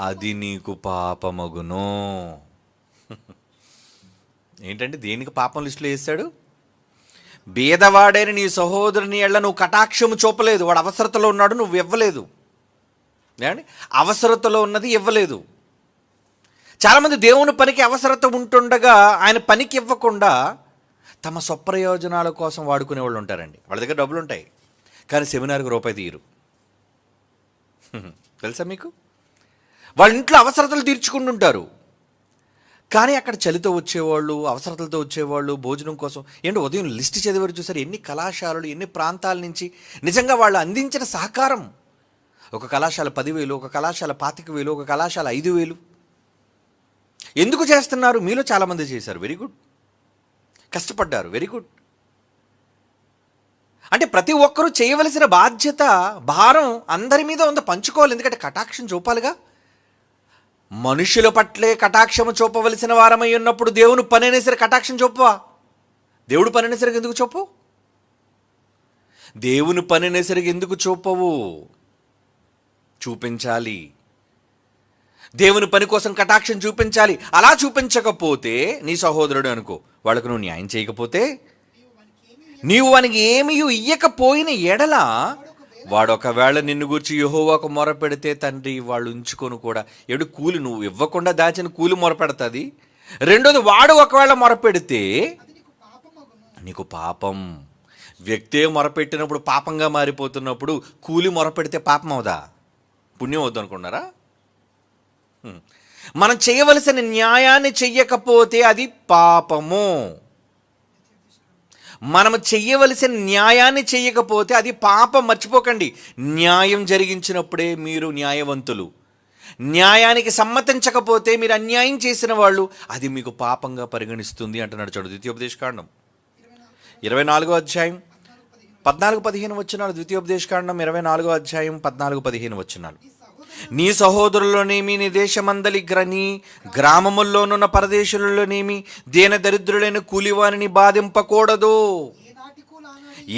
అది నీకు పాపమగును. ఏంటంటే దేనికి పాపం లిస్టులో వేస్తాడు? బీదవాడైన నీ సహోదరుని ఎడల నువ్వు కటాక్షము చూపలేదు. వాడు అవసరతలో ఉన్నాడు, నువ్వు ఇవ్వలేదు. ఏమండి, అవసరతలో ఉన్నది ఇవ్వలేదు. చాలామంది దేవుని పనికి అవసరత ఉంటుండగా ఆయన పనికి ఇవ్వకుండా తమ స్వప్రయోజనాల కోసం వాడుకునే వాళ్ళు ఉంటారండి. వాళ్ళ దగ్గర డబ్బులు ఉంటాయి, కానీ సెమినార్కి రూపాయి తీయరు. తెలుసా మీకు? వాళ్ళ ఇంట్లో అవసరతలు తీర్చుకుంటుంటారు, కానీ అక్కడ చలితో వచ్చేవాళ్ళు, అవసరతలతో వచ్చేవాళ్ళు, భోజనం కోసం ఏంటో ఉదయం లిస్ట్ చదివారు చూసారు, ఎన్ని కళాశాలలు, ఎన్ని ప్రాంతాల నుంచి నిజంగా వాళ్ళు అందించిన సహకారం. ఒక కళాశాల 10,000, ఒక కళాశాల 25,000, ఒక కళాశాల 5,000. ఎందుకు చేస్తున్నారు? మీలో చాలామంది చేశారు, వెరీ గుడ్. కష్టపడ్డారు, వెరీ గుడ్. అంటే ప్రతి ఒక్కరూ చేయవలసిన బాధ్యత, భారం అందరి మీద ఉందో పంచుకోవాలి. ఎందుకంటే కటాక్షం చూపాలిగా. మనుషుల పట్లే కటాక్షము చూపవలసిన వారమై ఉన్నప్పుడు దేవుని పని అనేసరి కటాక్షం చూపవా? దేవుడు పని అనేసరికి ఎందుకు చూపు? దేవుని పని అనేసరికి ఎందుకు చూపవు? చూపించాలి. దేవుని పని కోసం కటాక్షం చూపించాలి. అలా చూపించకపోతే నీ సహోదరుడు అనుకో, వాళ్ళకు నువ్వు న్యాయం చేయకపోతే, నీవు వానికి ఏమీ ఇయ్యకపోయిన ఎడల వాడొకవేళ నిన్ను గూర్చి యెహోవాకు మొరపెడితే తండ్రి వాళ్ళు ఉంచుకొని కూడా, ఎడు కూలి నువ్వు ఇవ్వకుండా దాచిన కూలి మొరపెడుతుంది. రెండోది, వాడు ఒకవేళ మొరపెడితే నీకు పాపం. వ్యక్తే మొరపెట్టినప్పుడు పాపంగా మారిపోతున్నప్పుడు కూలి మొరపెడితే పాపం అవుదా? పుణ్యం అవుద్దు అనుకున్నారా? మనం చేయవలసిన న్యాయాన్ని చెయ్యకపోతే అది పాపము. మనము చెయ్యవలసిన న్యాయాన్ని చెయ్యకపోతే అది పాపం. మర్చిపోకండి, న్యాయం జరిగించినప్పుడే మీరు న్యాయవంతులు. న్యాయానికి సమ్మతించకపోతే మీరు అన్యాయం చేసిన వాళ్ళు, అది మీకు పాపంగా పరిగణిస్తుంది అంటున్నాడు. చూడు, ద్వితీయోపదేశకాండం 24వ అధ్యాయం 14-15 వచనాలు. ద్వితీయోపదేశకాండం 24వ అధ్యాయం 14-15 వచనాలు. నీ సహోదరులలోనేమి, నీ దేశమందలి నీ గ్రామముల్లోనున్న పరదేశులలోనేమి దేన దరిద్రులైన కూలివారిని బాధింపకూడదు.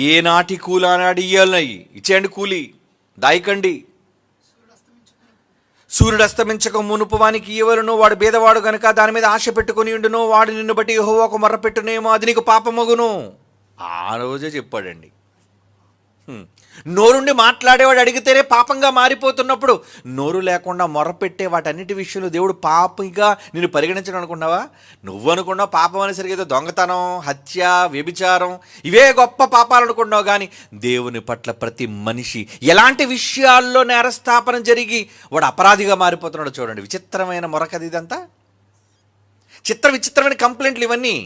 ఏ నాటి కూలి ఆనాడు ఇయ్యాలి. ఇచ్చేయండి కూలి, దాయకండి. సూర్యుడు అస్తమించక మునుపు వానికి ఇవ్వలను. వాడు బీదవాడు గనుక దాని మీద ఆశ పెట్టుకుని ఉండును. వాడు నిన్ను బట్టి యెహోవాకు మొర్ర పెట్టునేమో, అది నీకు పాపమగును. ఆ రోజే చెప్పాడండి. నోరుండి మాట్లాడేవాడు అడిగితేనే పాపంగా మారిపోతున్నప్పుడు, నోరు లేకుండా మొరపెట్టే వాటన్నిటి విషయంలో దేవుడు పాపిగా నిన్ను పరిగణించడం అనుకున్నావా? నువ్వు అనుకున్నావు పాపం అనేసరికి ఏదో దొంగతనం, హత్య, వ్యభిచారం ఇవే గొప్ప పాపాలు అనుకున్నావు. కానీ దేవుని పట్ల ప్రతి మనిషి ఎలాంటి విషయాల్లో నేరస్థాపన జరిగి వాడు అపరాధిగా మారిపోతున్నాడు చూడండి. విచిత్రమైన మొరకది ఇదంతా. విచిత్రమైన కంప్లైంట్లు ఇవన్నీ.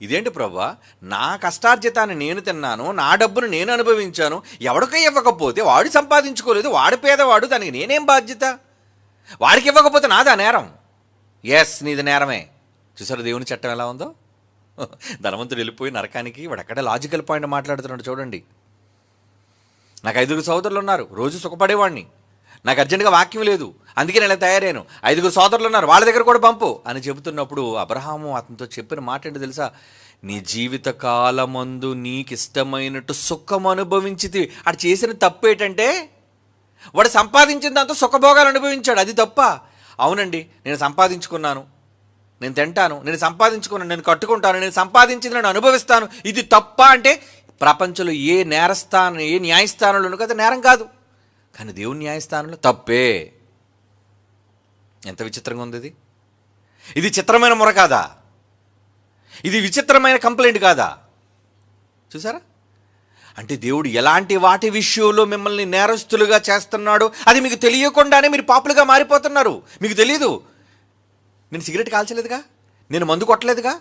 ఇదేంటి ప్రభువా, నా కష్టార్జితాన్ని నేను తిన్నాను, నా డబ్బును నేను అనుభవించాను, ఎవడికో ఇవ్వకపోతే వాడు సంపాదించుకోలేదు, వాడు పేదవాడు, దానికి నేనేం బాధ్యత? వాడికి ఇవ్వకపోతే నాదా నేరం? ఎస్, నీది నేరమే. చూసారు దేవుని చట్టం ఎలా ఉందో. ధనవంతుడు వెళ్ళిపోయి నరకానికి, వాడు అక్కడే లాజికల్ పాయింట్ మాట్లాడుతున్నాడు చూడండి. నాకు 5 సోదరులు ఉన్నారు, రోజు సుఖపడేవాడిని, నాకు అర్జెంటుగా వాక్యం లేదు, అందుకే నేను తయారాను. 5 సోదరులు ఉన్నారు, వాళ్ళ దగ్గర కూడా పంపు అని చెబుతున్నప్పుడు అబ్రహాము అతనితో చెప్పిన మాట ఏంటో తెలుసా? నీ జీవిత కాలమందు నీకు ఇష్టమైనట్టు సుఖం అనుభవించితే. అటు చేసిన తప్పు ఏంటంటే వాడు సంపాదించిన దాంతో సుఖభోగాలు అనుభవించాడు. అది తప్ప? అవునండి, నేను సంపాదించుకున్నాను, నేను తింటాను, నేను సంపాదించుకున్నాను, నేను కట్టుకుంటాను, నేను సంపాదించింది నేను అనుభవిస్తాను, ఇది తప్ప అంటే ప్రపంచంలో ఏ న్యాయస్థానంలోనూ కదా నేరం కాదు. కానీ దేవుని న్యాయస్థానంలో తప్పే. ఎంత విచిత్రంగా ఉంది ఇది. ఇది చిత్రమైన మొర కాదా? ఇది విచిత్రమైన కంప్లైంట్ కాదా? చూసారా? అంటే దేవుడు ఎలాంటి వాటి విషయంలో మిమ్మల్ని నేరస్తులుగా చేస్తున్నాడు అది మీకు తెలియకుండానే మీరు పాపులుగా మారిపోతున్నారు. మీకు తెలియదు, నేను సిగరెట్ కాల్చలేదుగా, నేను మందు కొట్టలేదుగా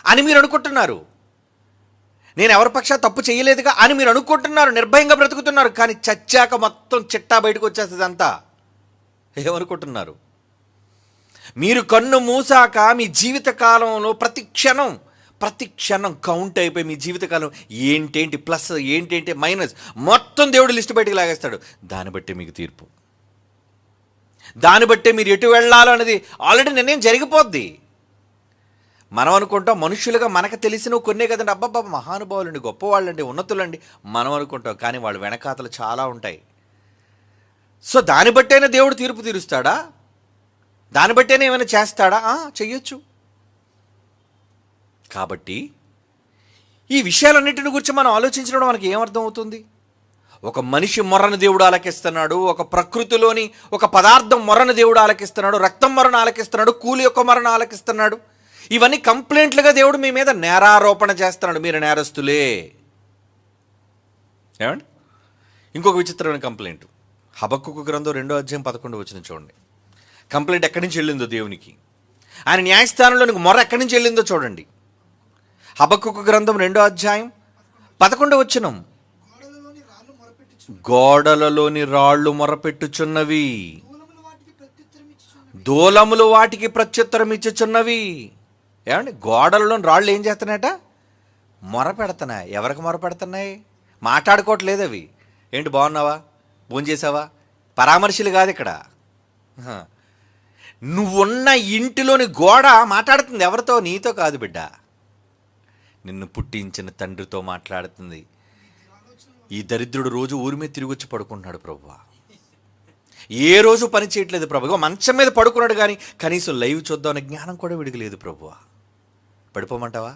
అని మీరు అనుకుంటున్నారు. నేను ఎవరి పక్షా తప్పు చేయలేదుగా అని మీరు అనుకుంటున్నారు. నిర్భయంగా బ్రతుకుతున్నారు. కానీ చచ్చాక మొత్తం చిట్టా బయటకు వచ్చేస్తుంది అంతా. ఏమనుకుంటున్నారు? మీరు కన్ను మూసాక మీ జీవితకాలంలో ప్రతి క్షణం కౌంట్ అయిపోయి మీ జీవితకాలం ఏంటేంటి ప్లస్ ఏంటేంటి మైనస్ మొత్తం దేవుడు లిస్ట్ బయటకు లాగేస్తాడు. దాన్ని బట్టే మీకు తీర్పు, దాన్ని బట్టే మీరు ఎటు వెళ్ళాలో అనేది ఆల్రెడీ నిర్ణయం జరిగిపోద్ది. మనం అనుకుంటాం మనుషులుగా మనకు తెలిసినవి కొన్నే కదండి, అబ్బాబ్బా మహానుభావులండి, గొప్పవాళ్ళండి, ఉన్నతులండి మనం అనుకుంటాం. కానీ వాళ్ళ వెనకాతలు చాలా ఉంటాయి. సో దాన్ని బట్టైనా దేవుడు తీర్పు తీరుస్తాడా? దాన్ని బట్టైనా ఏమైనా చేస్తాడా? చెయ్యొచ్చు. కాబట్టి ఈ విషయాలన్నింటిని గురించి మనం ఆలోచించడం మనకి ఏమర్థం అవుతుంది? ఒక మనిషి మొర్రను దేవుడు ఆలకిస్తున్నాడు, ఒక ప్రకృతిలోని ఒక పదార్థం మొర్రను దేవుడు ఆలకిస్తున్నాడు, రక్తం మొరను ఆలకిస్తున్నాడు, కూలి యొక్క మొరను ఆలకిస్తున్నాడు. ఇవన్నీ కంప్లైంట్లుగా దేవుడు మీ మీద నేరారోపణ చేస్తున్నాడు. మీరు నేరస్తులే. ఏమండి? ఇంకొక విచిత్రమైన కంప్లైంట్ హబక్కూకు గ్రంథం 2:11 చూడండి. కంప్లైంట్ ఎక్కడి నుంచి వెళ్ళిందో దేవునికి, ఆయన న్యాయస్థానంలో మొర్ర ఎక్కడి నుంచి వెళ్ళిందో చూడండి. హబక్కూకు గ్రంథం 2:11 గోడలలోని రాళ్ళు మొరపెట్టుచున్నవి, దూలములు వాటికి ప్రత్యుత్తరం ఇచ్చుచున్నవి. ఏమండి? గోడలలోని రాళ్ళు ఏం చేస్తున్నాయట? మొరపెడుతున్నాయి. ఎవరికి మొరపెడుతున్నాయి? మాట్లాడుకోవట్లేదు అవి. ఏంటి బాగున్నావా, భోంచేసావా, పరామర్శలు కాదు ఇక్కడ. నువ్వున్న ఇంటిలోని గోడ మాట్లాడుతుంది. ఎవరితో? నీతో కాదు బిడ్డ, నిన్ను పుట్టించిన తండ్రితో మాట్లాడుతుంది. ఈ దరిద్రుడు రోజు ఊరి మీద తిరిగి వచ్చి పడుకుంటున్నాడు ప్రభువా, ఏ రోజు పని చేయట్లేదు ప్రభువా, మంచం మీద పడుకున్నాడు కానీ కనీసం లైవ్ చూద్దామనే జ్ఞానం కూడా విడగలేదు ప్రభువా. పడిపోమంటావా?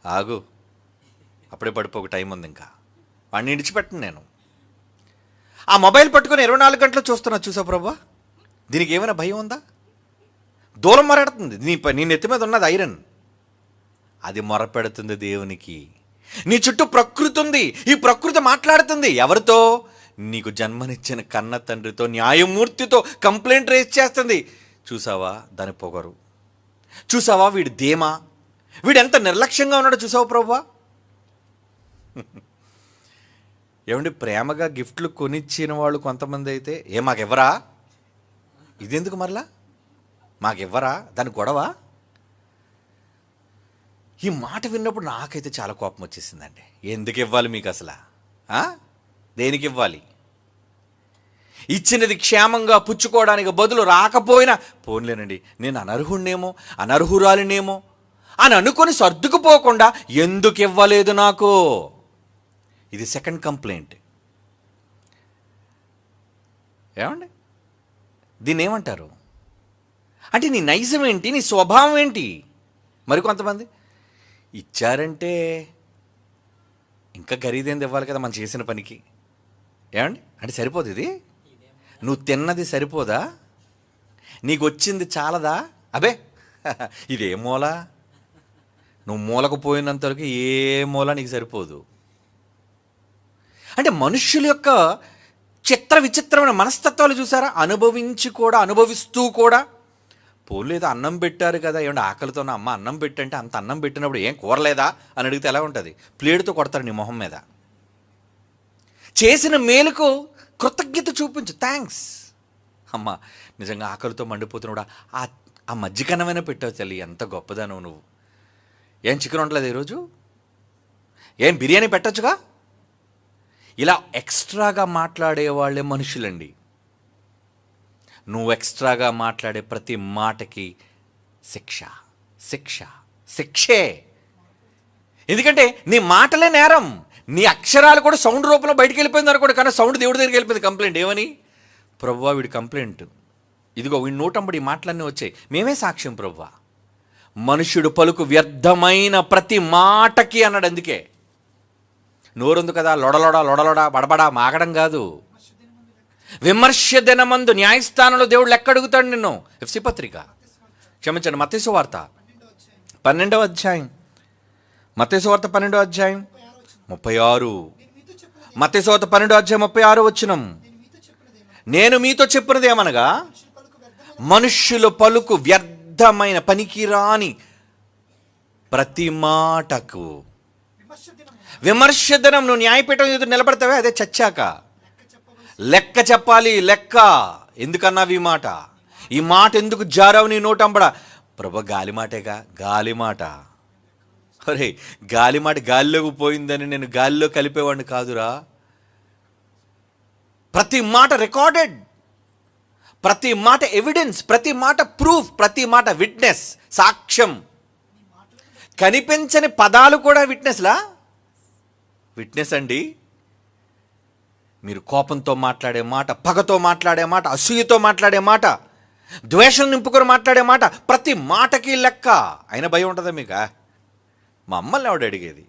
ఆగు, అప్పుడే పడిపోక టైం ఉంది, ఇంకా వాడిని విడిచిపెట్టను నేను. ఆ మొబైల్ పట్టుకొని 24 గంటలు చూస్తున్నా. చూసావు ప్రభువా, దీనికి ఏమైనా భయం ఉందా? దూరం మొరపెడుతుంది. నీ నెత్తి మీద ఉన్నది ఐరన్, అది మొరపెడుతుంది దేవునికి. నీ చుట్టూ ప్రకృతి ఉంది, ఈ ప్రకృతి మాట్లాడుతుంది. ఎవరితో? నీకు జన్మనిచ్చిన కన్న తండ్రితో, న్యాయమూర్తితో కంప్లైంట్ రేస్ చేస్తుంది. చూసావా దాని పొగరు, చూసావా వీడి ధీమా, వీడు ఎంత నిర్లక్ష్యంగా ఉన్నాడో చూసావు ప్రభువా. ఏమండి? ప్రేమగా గిఫ్ట్లు కొనిచ్చిన వాళ్ళు కొంతమంది అయితే మాకివ్వరా, ఇదెందుకు మరలా మాకివ్వరా, దాని గొడవ. ఈ మాట విన్నప్పుడు నాకైతే చాలా కోపం వచ్చేసిందండి. ఎందుకు ఇవ్వాలి మీకు అసలు? దేనికి ఇవ్వాలి? ఇచ్చినది క్షేమంగా పుచ్చుకోవడానికి బదులు రాకపోయినా పోన్లేనండి, నేను అనర్హుణ్ణేమో అనర్హురాలినేమో అని అనుకొని సర్దుకుపోకుండా ఎందుకు ఇవ్వలేదు నాకు. ఇది సెకండ్ కంప్లైంట్. ఏమండి? దీన్ని ఏమంటారు? అంటే నీ నైజం ఏంటి, నీ స్వభావం ఏంటి? మరికొంతమంది ఇచ్చారంటే ఇంకా ఖరీదైంది ఇవ్వాలి కదా మనం చేసిన పనికి. ఏమండి? అంటే సరిపోదు, ఇది నువ్వు తిన్నది సరిపోదా, నీకు వచ్చింది చాలదా? అబే ఇదే మూల, నువ్వు మూలకు పోయినంతవరకు ఏ మూల నీకు సరిపోదు. అంటే మనుష్యుల యొక్క విచిత్రమైన మనస్తత్వాలు చూసారా? అనుభవిస్తూ కూడా పోలేదా, అన్నం పెట్టారు కదా, ఏమంటే ఆకలితో అమ్మ అన్నం పెట్టంటే అంత అన్నం పెట్టినప్పుడు ఏం కూరలేదా అని అడిగితే ఎలా ఉంటుంది? ప్లేటుతో కొడతారు నీ మొహం మీద. చేసిన మేలుకు కృతజ్ఞత చూపించు, థ్యాంక్స్ అమ్మ, నిజంగా ఆకలితో మండిపోతున్నాడు, ఆ మజ్జిగన్నమైనా పెట్టావు తల్లి, ఎంత గొప్పదానవు నువ్వు. ఏం చికెన్ ఉండలేదు ఈరోజు, ఏం బిర్యానీ పెట్టచ్చుగా. ఇలా ఎక్స్ట్రాగా మాట్లాడే వాళ్ళే మనుషులండి. నువ్వు ఎక్స్ట్రాగా మాట్లాడే ప్రతి మాటకి శిక్షే. ఎందుకంటే నీ మాటలే నేరం, నీ అక్షరాలు కూడా సౌండ్ రూపంలో బయటికి వెళ్ళిపోయింది అనుకోండి, కానీ సౌండ్ దేవుడి దగ్గరికి వెళ్ళిపోయింది. కంప్లైంట్ ఏమని? ప్రభువా వీడి కంప్లైంట్ ఇదిగో, వీడి నోటంబడి ఈ మాటలన్నీ వచ్చాయి, మేమే సాక్ష్యం ప్రభువా. మనుష్యుడు పలుకు వ్యర్థమైన ప్రతి మాటకి అన్నాడు. అందుకే నోరుంది కదా, లొడలొడ బడబడా మాగడం కాదు. విమర్శ దినమందు న్యాయస్థానంలో దేవుడు లెక్క అడుగుతాడు నిన్ను. ఎఫ్సి పత్రిక, క్షమించండి, మత్తయి సువార్త 12వ అధ్యాయం, మత్తయి సువార్త 12వ అధ్యాయం 36. మత్తయి సువార్త 12వ అధ్యాయం 36 వచనం. నేను మీతో చెప్పినది ఏమనగా, మనుష్యుల పలుకు వ్యర్థమైన పనికిరాని ప్రతి మాటకు విమర్శ దినం. నువ్వు న్యాయపీఠం ఎదురు నిలబడతావే, అదే చచ్చాక లెక్క చెప్పాలి. లెక్క ఎందుకన్నావు ఈ మాట? ఈ మాట ఎందుకు జారావు నీ నోటంబడ? ప్రభు గాలి మాటేగా, గాలి మాట. అరే గాలి మాట గాలిలోకి పోయిందని నేను గాలిలో కలిపేవాడిని కాదురా. ప్రతి మాట రికార్డెడ్, ప్రతి మాట ఎవిడెన్స్, ప్రతి మాట ప్రూఫ్, ప్రతి మాట విట్నెస్, సాక్ష్యం. కనిపించని పదాలు కూడా విట్నెస్లా? విట్నెస్ అండి. మీరు కోపంతో మాట్లాడే మాట, పగతో మాట్లాడే మాట, అసూయతో మాట్లాడే మాట, ద్వేషం నింపుకొని మాట్లాడే మాట, ప్రతి మాటకి లెక్క. అయినా భయం ఉంటుందా మీకు? మమ్మల్ని ఎవడు అడిగేది?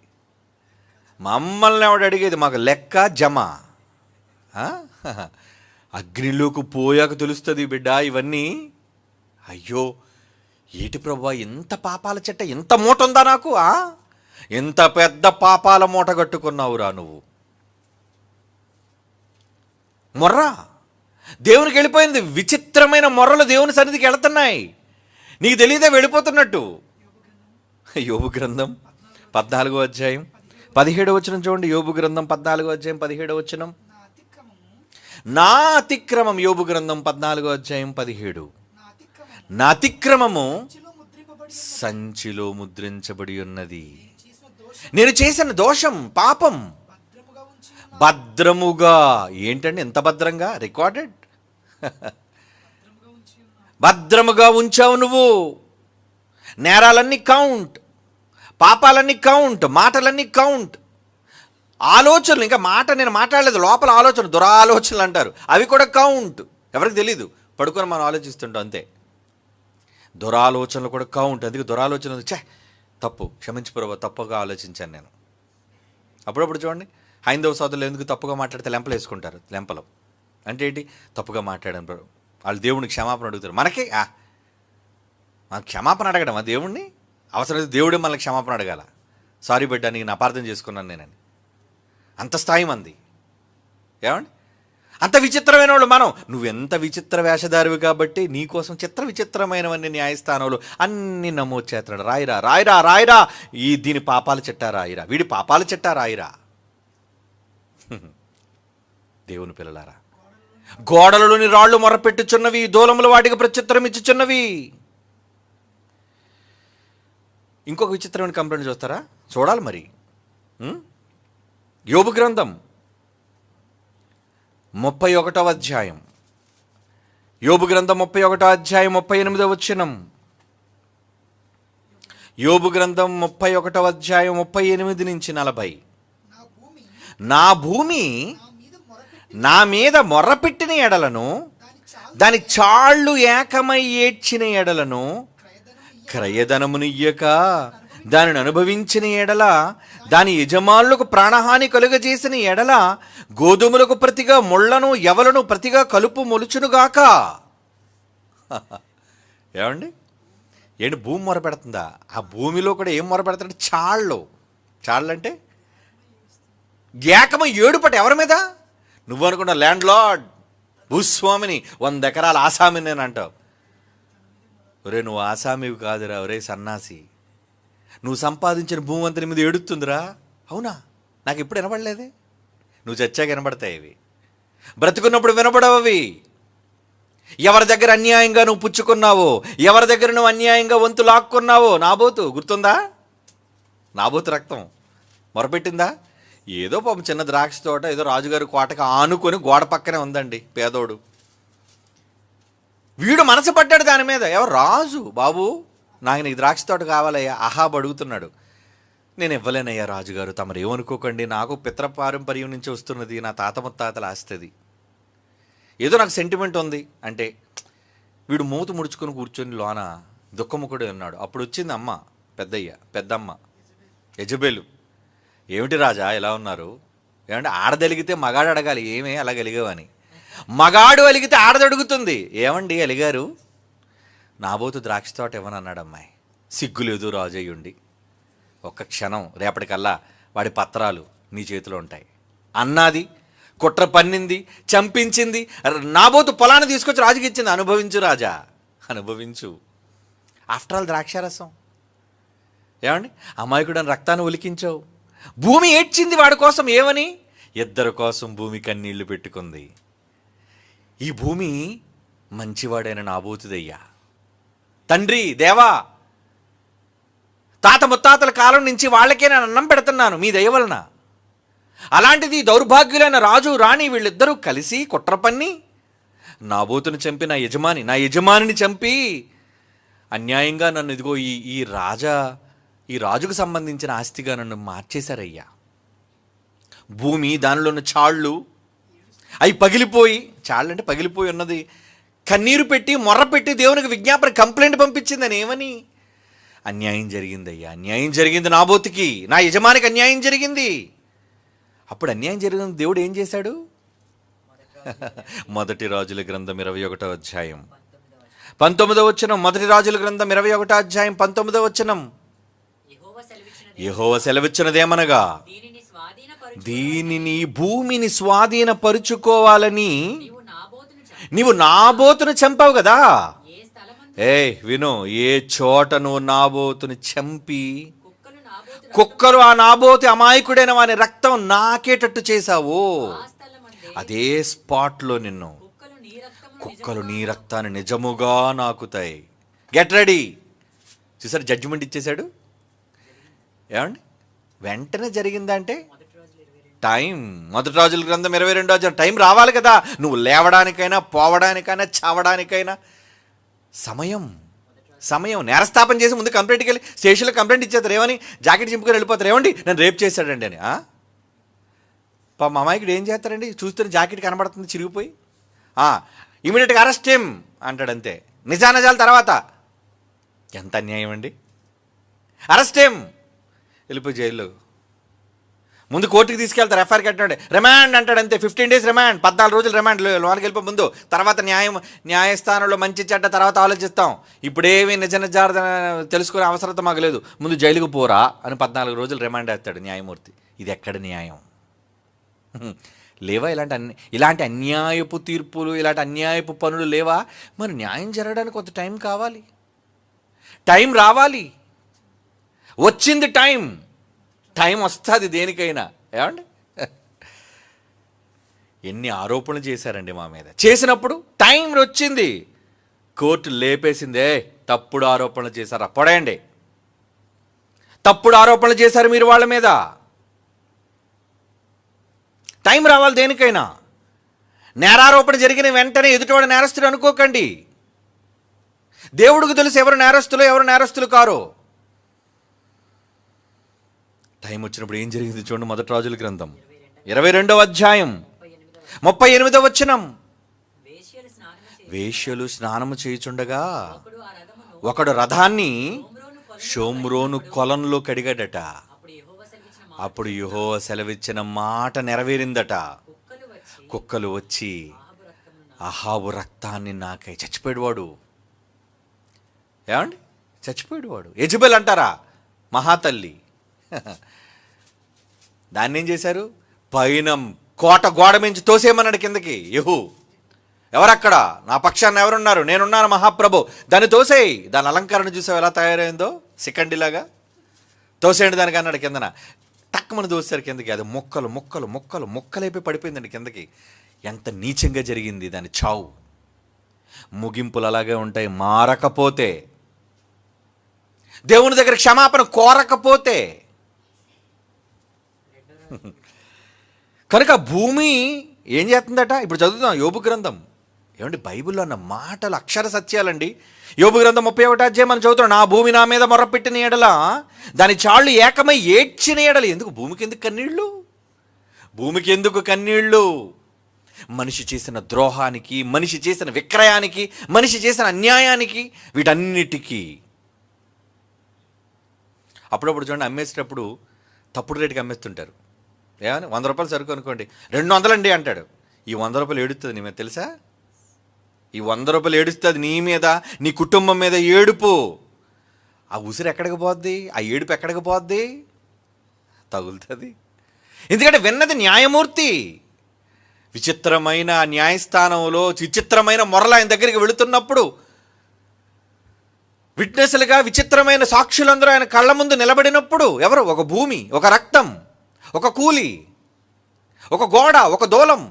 మమ్మల్ని ఎవడు అడిగేది? మాకు లెక్క జమ. అగ్నిలోకి పోయాక తెలుస్తుంది బిడ్డ ఇవన్నీ. అయ్యో ఏటి ప్రభా, ఎంత పాపాల చెట్ట, ఎంత మూట ఉందా నాకు? ఎంత పెద్ద పాపాల మూట కట్టుకున్నావురా నువ్వు. మొర్ర దేవునికి వెళ్ళిపోయింది. విచిత్రమైన మొర్రలు దేవుని సన్నిధికి వెళుతున్నాయి. నీకు తెలియదే వెళ్ళిపోతున్నట్టు. యోబు గ్రంథం 14వ అధ్యాయం 17వ వచనం చూడండి. యోబు గ్రంథం 14వ అధ్యాయం 17వ వచనం. నా అతిక్రమం, యోబు గ్రంథం 14వ అధ్యాయం 17. నా అతిక్రమము సంచిలో ముద్రించబడి ఉన్నది. నేను చేసిన దోషం, పాపం భద్రముగా. ఏంటండి ఎంత భద్రంగా? రికార్డెడ్. భద్రముగా ఉంచావు నువ్వు. నేరాలన్నీ కౌంట్, పాపాలన్నీ కౌంట్, మాటలన్నీ కౌంట్, ఆలోచనలు. ఇంకా మాట నేను మాట్లాడలేదు, లోపల ఆలోచన, దురాలోచనలు అంటారు, అవి కూడా కౌంట్. ఎవరికి తెలీదు, పడుకొని మనం ఆలోచిస్తుంటాం అంతే. దురాలోచనలు కూడా కౌంట్. అందుకే దురాలోచనలు తప్పు, క్షమించి ప్రభు, తప్పుగా ఆలోచించాను నేను. అప్పుడప్పుడు చూడండి, హైందవ సోదరులు ఎందుకు తప్పుగా మాట్లాడితే లెంపలు వేసుకుంటారు. లెంపలు అంటే ఏంటి? తప్పుగా మాట్లాడాను ప్రభు. వాళ్ళు దేవుడిని క్షమాపణ అడుగుతారు. మనకి క్షమాపణ అడగడం ఆ దేవుణ్ణి? అవసరమైతే దేవుడే మనల్ని క్షమాపణ అడగాల. సారీ బిడ్డ, నీకు అపార్థం చేసుకున్నాను నేనని. అంత స్థాయి మంది. ఏమండి? అంత విచిత్రమైన వాళ్ళు మనం. నువ్వెంత విచిత్ర వేషధారివి కాబట్టి నీకోసం చిత్ర విచిత్రమైనవన్నీ న్యాయస్థానంలో అన్ని నమోదు చేస్తున్నాడు. రాయిరా రాయిరా రాయిరా, దీని పాపాల చిట్టా రాయిరా, వీడి పాపాల చిట్టా రాయిరా. దేవుని పిల్లలారా, గోడలలోని రాళ్ళు మొరపెట్టుచున్నవి, దూలములు వాటికి ప్రత్యుత్తరం ఇచ్చుచున్నవి. ఇంకొక విచిత్రమైన కంప్లైంట్ చూస్తారా? చూడాలి మరి. యోబు గ్రంథం 31వ అధ్యాయం, యోబు గ్రంథం 31వ అధ్యాయం 38వ వచనం. యోబు గ్రంథం 31వ అధ్యాయం 38 నుంచి 40. నా భూమి నా మీద మొర్రపెట్టిన ఎడలను, దాని చాళ్ళు ఏకమై ఏడ్చిన ఎడలను, క్రయధనమునియ్యక దానిని అనుభవించిన ఎడల, దాని యజమానులకు ప్రాణహాని కలుగజేసిన ఎడల, గోధుమలకు ప్రతిగా ముళ్లను, ఎవలను ప్రతిగా కలుపు మొలుచునుగాక. ఏమండి? ఏంటి భూమి మొరపెడుతుందా? ఆ భూమిలో కూడా ఏం మొరపెడతాడు? చాళ్ళు అంటే ఏకమ ఏడుపట. ఎవరి మీద? నువ్వు అనుకున్న ల్యాండ్ లార్డ్, భూస్వామిని, 100 ఎకరాల ఆసామిని నేను అంటావు. ఒరే నువ్వు ఆసామివి కాదురా, ఒరే సన్నాసి. నువ్వు సంపాదించిన భూమి అంతా నీ మీద ఏడుతుందిరా. అవునా? నాకు ఎప్పుడు వినపడలేదే. నువ్వు చచ్చాక వినపడతాయి ఇవి, బ్రతుకున్నప్పుడు వినపడవవి. ఎవరి దగ్గర అన్యాయంగా నువ్వు పుచ్చుకున్నావో, ఎవరి దగ్గర నువ్వు అన్యాయంగా వంతు లాక్కున్నావో. నాబోతు గుర్తుందా? నాబోతు రక్తం మొరపెట్టిందా? ఏదో పాపం చిన్న ద్రాక్ష తోట ఏదో రాజుగారి కోటకి ఆనుకొని గోడ పక్కనే ఉందండి, పేదోడు. వీడు మనసు పడ్డాడు దాని మీద. ఎవరు? రాజు. బాబు నాకు నీకు ద్రాక్ష తోట కావాలయ్యా. అహాబ్ అడుగుతున్నాడు. నేను ఇవ్వలేనయ్యా రాజుగారు, తమరు ఏమనుకోకండి, నాకు పితృపారంపర్యం నుంచి వస్తున్నది, నా తాత ముత్తాతలు ఆస్తుంది, ఏదో నాకు సెంటిమెంట్ ఉంది అంటే. వీడు మూత ముడుచుకొని కూర్చొని లోన దుఃఖముఖుడే ఉన్నాడు. అప్పుడు వచ్చింది అమ్మ, పెద్దమ్మ యజబేలు. ఏమిటి రాజా ఎలా ఉన్నారు? ఏమంటే ఆడదలిగితే మగాడు అడగాలి, ఏమే అలా అలిగావని. మగాడు అలిగితే ఆడదడుగుతుంది, ఏమండి అలిగారు? నాబోతు ద్రాక్ష తోట ఇవ్వనన్నాడు అమ్మాయి. సిగ్గులేదు రాజయ్యుండి. ఒక్క క్షణం రేపటికల్లా వాడి పత్రాలు నీ చేతిలో ఉంటాయి. అన్నాది, కుట్ర పన్నింది, చంపించింది, నాబోతు పొలాన్ని తీసుకొచ్చి రాజుకి ఇచ్చింది. అనుభవించు రాజా, అనుభవించు. ఆఫ్టర్ ఆల్ ద్రాక్షారసం. ఏమండి, అమాయకుడని రక్తాన్ని ఒలికించావు. భూమి ఏడ్చింది వాడి కోసం. ఏమని? ఇద్దరి కోసం భూమి కన్నీళ్లు పెట్టుకుంది. ఈ భూమి మంచివాడైన నాబోతుదయ్యా. తండ్రి, దేవా, తాత ముత్తాతల కాలం నుంచి వాళ్ళకే నేను అన్నం పెడుతున్నాను మీ దయ వలన. అలాంటిది దౌర్భాగ్యులైన రాజు రాణి వీళ్ళిద్దరూ కలిసి కుట్ర పన్ని నాబోతుని చంపి నా యజమానిని చంపి అన్యాయంగా నన్ను ఇదిగో ఈ రాజుకు సంబంధించిన ఆస్తిగా నన్ను మార్చేశారయ్యా. భూమి, దానిలో ఉన్న చాళ్ళు అవి పగిలిపోయి, చాళ్ళు అంటే పగిలిపోయి ఉన్నది, కన్నీరు పెట్టి మొర్ర పెట్టి దేవునికి విజ్ఞాపన కంప్లైంట్ పంపించిందని. ఏమని? అన్యాయం జరిగిందయ్యా, అన్యాయం జరిగింది నాబోతుకి, నా యజమానికి అన్యాయం జరిగింది. అప్పుడు అన్యాయం జరిగింది దేవుడు ఏం చేశాడు? మొదటి రాజుల గ్రంథం 21వ అధ్యాయం 19వ వచనం. మొదటి రాజుల గ్రంథం 21వ అధ్యాయం 19వ వచనం. యెహోవా సెలవిచ్చినదేమనగా, దీనిని భూమిని స్వాధీనపరుచుకోవాలని నీవు నాబోతును చంపావు కదా. విను, ఏ చోట నువ్వు నాబోతుని చంపి కుక్కలు ఆ నాబోతు అమాయకుడైన వాని రక్తం నాకేటట్టు చేశావు, అదే స్పాట్లో నిన్ను కుక్కలు నీ రక్తాన్ని నిజముగా నాకుతాయి. Get ready. చూసారు, జడ్జిమెంట్ ఇచ్చేశాడు. ఏమండి, వెంటనే జరిగిందంటే టైం. మొదటి రాజుల గ్రంథం 22వ అధ్యాయం. టైం రావాలి కదా, నువ్వు లేవడానికైనా, పోవడానికైనా, చావడానికైనా సమయం. నేరస్థాపన చేసి ముందు కంప్లైంట్కి వెళ్ళి స్టేషన్లో కంప్లైంట్ ఇచ్చేస్తారు. ఏమని? జాకెట్ చింపుకొని వెళ్ళిపోతారు. ఏమండి, నన్ను రేప్ చేశాడండి అని. మా అమ్మాయికి ఏం చేస్తారండి? చూస్తున్న జాకెట్ కనబడుతుంది చిరిగిపోయి, ఇమీడియట్గా అరెస్ట్ ఏం అంటాడు. అంతే, నిజానిజాల తర్వాత. ఎంత అన్యాయం అండి! అరెస్ట్ ఏం, వెళ్ళిపోయి జైల్లో. ముందు కోర్టుకి తీసుకెళ్తారు, ఎఫ్ఐఆర్ కట్టినాడు, రిమాండ్ అంటాడు. అంతే, 15 days రిమాండ్, 14 రోజులు రిమాండ్. లోనికి వెళ్ళిపో ముందు, తర్వాత న్యాయస్థానంలో మంచి చెడ్డ తర్వాత ఆలోచిస్తాం. ఇప్పుడేమి నిజాలు తెలుసుకునే అవసరత మాకు లేదు, ముందు జైలుకు పోరా అని 14 రోజులు రిమాండ్ వేస్తాడు న్యాయమూర్తి. ఇది ఎక్కడ న్యాయం? లేవా ఇలాంటి అన్యాయపు తీర్పులు, ఇలాంటి అన్యాయపు పనులు లేవా? మరి న్యాయం జరగడానికి కొంత టైం కావాలి, టైం రావాలి. వచ్చింది టైం వస్తుంది దేనికైనా. ఏమండి, ఎన్ని ఆరోపణలు చేశారండి మా మీద. చేసినప్పుడు టైం వచ్చింది, కోర్టు లేపేసిందే. తప్పుడు ఆరోపణలు చేశారు, అప్పుడేండి తప్పుడు ఆరోపణలు చేశారు మీరు వాళ్ళ మీద. టైం రావాలి దేనికైనా. నేరారోపణ జరిగిన వెంటనే ఎదుటివాడు నేరస్తుడు అనుకోకండి. దేవుడికి తెలుసు ఎవరు నేరస్తులు కారో. టైం వచ్చినప్పుడు ఏం జరిగింది చూడండి. మొదటి రాజుల గ్రంథం 22వ అధ్యాయం 38వ వచనం. వేశ్యలు స్నానము చేయుచుండగా ఒకడు రథాన్ని షోమ్రోను కొలంలో కడిగాడట. అప్పుడు యెహోవా సెలవిచ్చిన మాట నెరవేరిందట. కుక్కలు వచ్చి అహాబు రక్తాన్ని నాకై చచ్చిపోయాడు వాడు. ఏమండి, చచ్చిపోయాడు వాడు. యెజబెల్ అంటారా, మహాతల్లి. దాన్ని ఏం చేశారు? పైన కోట గోడ మించి తోసేయమన్నాడు కిందకి. ఎవరక్కడ? నా పక్షాన్ని ఎవరున్నారు? నేనున్నాను మహాప్రభు, దాన్ని తోసేయి. దాని అలంకరణ చూసావు ఎలా తయారైందో, సికండిలాగా. తోసేయండి దానికి అన్నాడు కిందన. టక్కుమని దోసారు కిందకి. అది ముక్కలైపోయి పడిపోయిందండి కిందకి. ఎంత నీచంగా జరిగింది దాని చావు. ముగింపులు అలాగే ఉంటాయి. మారకపోతే, దేవుని దగ్గర క్షమాపణ కోరకపోతే. కనుక భూమి ఏం చేస్తుందట? ఇప్పుడు చదువుతాం యోబు గ్రంథం. ఏమండి, బైబిల్లో అన్న మాటలు అక్షర సత్యాలండి. యోబు గ్రంథం 31వ అధ్యాయం మనం చదువుతున్నాం. నా భూమి నా మీద మొర్రపెట్టిన ఎడల దాని చాళ్ళు ఏకమై ఏడ్చిన ఎడల. ఎందుకు భూమికి ఎందుకు కన్నీళ్ళు? మనిషి చేసిన ద్రోహానికి, మనిషి చేసిన విక్రయానికి, మనిషి చేసిన అన్యాయానికి, వీటన్నిటికీ. అప్పుడప్పుడు చూడండి, అమ్మేసేటప్పుడు తప్పుడు రేటుకి అమ్మేస్తుంటారు. ఏమని? 100 రూపాయలు సరుకు అనుకోండి, 200 అండి అంటాడు. ఈ 100 రూపాయలు ఏడుస్తుంది నీ మీద, తెలుసా? ఈ 100 రూపాయలు ఏడుస్తుంది నీ మీద, నీ కుటుంబం మీద ఏడుపు. ఆ ఉసిరు ఎక్కడికి పోద్ది? ఆ ఏడుపు ఎక్కడికి పోద్ది? తగులుతుంది. ఎందుకంటే విన్నది న్యాయమూర్తి. విచిత్రమైన న్యాయస్థానంలో విచిత్రమైన మొరలు ఆయన దగ్గరికి వెళుతున్నప్పుడు, విట్నెస్లుగా విచిత్రమైన సాక్షులందరూ ఆయన కళ్ళ ముందు నిలబడినప్పుడు, ఎవరు? ఒక భూమి, ఒక రక్తం, ఒక కూలి, ఒక గోడ, ఒక దూలం,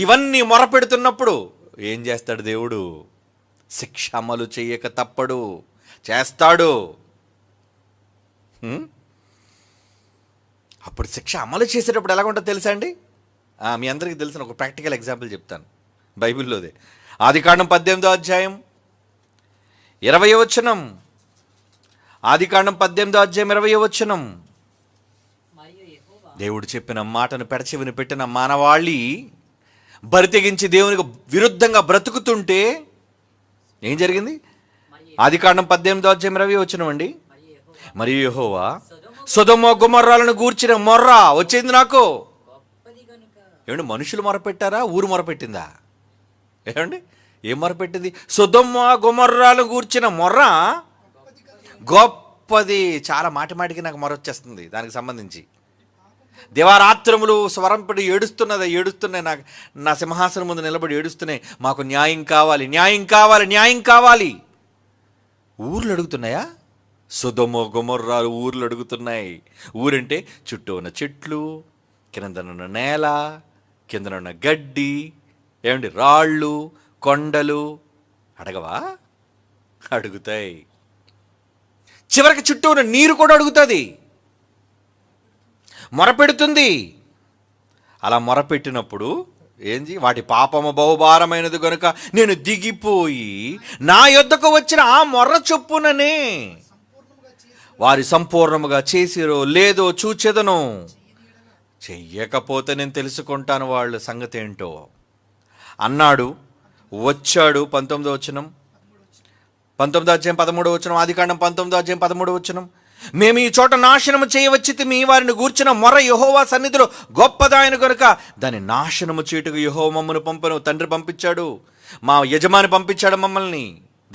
ఇవన్నీ మొరపెడుతున్నప్పుడు ఏం చేస్తాడు దేవుడు? శిక్ష అమలు చేయక తప్పడు, చేస్తాడు. అప్పుడు శిక్ష అమలు చేసేటప్పుడు ఎలా ఉంటుందో తెలుసా అండి? మీ అందరికీ తెలిసిన ఒక ప్రాక్టికల్ ఎగ్జాంపుల్ చెప్తాను, బైబిల్లోదే. ఆదికాండం 18వ అధ్యాయం 20వ వచనం. ఆదికాండం 18వ అధ్యాయం 20వ వచనం. దేవుడు చెప్పిన మాటను పెడచెవిని పెట్టిన మానవాళి బరి తెగించి దేవునికి విరుద్ధంగా బ్రతుకుతుంటే ఏం జరిగింది? ఆదికాండం 18వ అధ్యాయం 20వ వచనం అండి. మరియు యెహోవా సొదొమ గొమొర్రాలను గూర్చిన మొర్ర వచ్చింది నాకు. ఏమండి, మనుషులు మొరపెట్టారా? ఊరు మొరపెట్టిందా? ఏమండి, ఏం మొరపెట్టింది? సొదొమ గొమొర్రాలను గూర్చిన మొర్ర గొప్పది. చాలా మాటికి నాకు మొర వచ్చేస్తుంది దానికి సంబంధించి. దివారాత్రములు స్వరంపడి ఏడుస్తున్నాయి. నాకు నా సింహాసనం ముందు నిలబడి ఏడుస్తున్నాయి. మాకు న్యాయం కావాలి, న్యాయం కావాలి, న్యాయం కావాలి. ఊర్లు అడుగుతున్నాయా? సొదొమ గొమొర్రాలు ఊర్లు అడుగుతున్నాయి. ఊరంటే చుట్టూ ఉన్న చెట్లు, కిందనున్న నేల, కిందనున్న గడ్డి, ఏమండి, రాళ్ళు, కొండలు అడగవా? అడుగుతాయి. చివరికి చుట్టూ ఉన్న నీరు కూడా అడుగుతుంది, మొరపెడుతుంది. అలా మొరపెట్టినప్పుడు ఏంది? వాటి పాపము బహుభారమైనది కనుక నేను దిగిపోయి నా యొద్దకు వచ్చిన ఆ మొర్ర చొప్పుననే వారి సంపూర్ణముగా చేసిరో లేదో చూచెదను. చెయ్యకపోతే నేను తెలుసుకుంటాను వాళ్ళ సంగతి ఏంటో అన్నాడు. వచ్చాడు. 19వ వచనం, 19వ అధ్యాయం 13వ వచనం. ఆదికాండం 19వ అధ్యాయం 13వ వచనం. మేము ఈ చోట నాశనము చేయవచ్చితిమి, వారిని గూర్చిన మొర్ర యెహోవా సన్నిధిలో గొప్పదాయన కనుక దాన్ని నాశనము చేయుటకు యెహోవా మమ్మల్ని పంపను. తండ్రి పంపించాడు, మా యజమాని పంపించాడు మమ్మల్ని.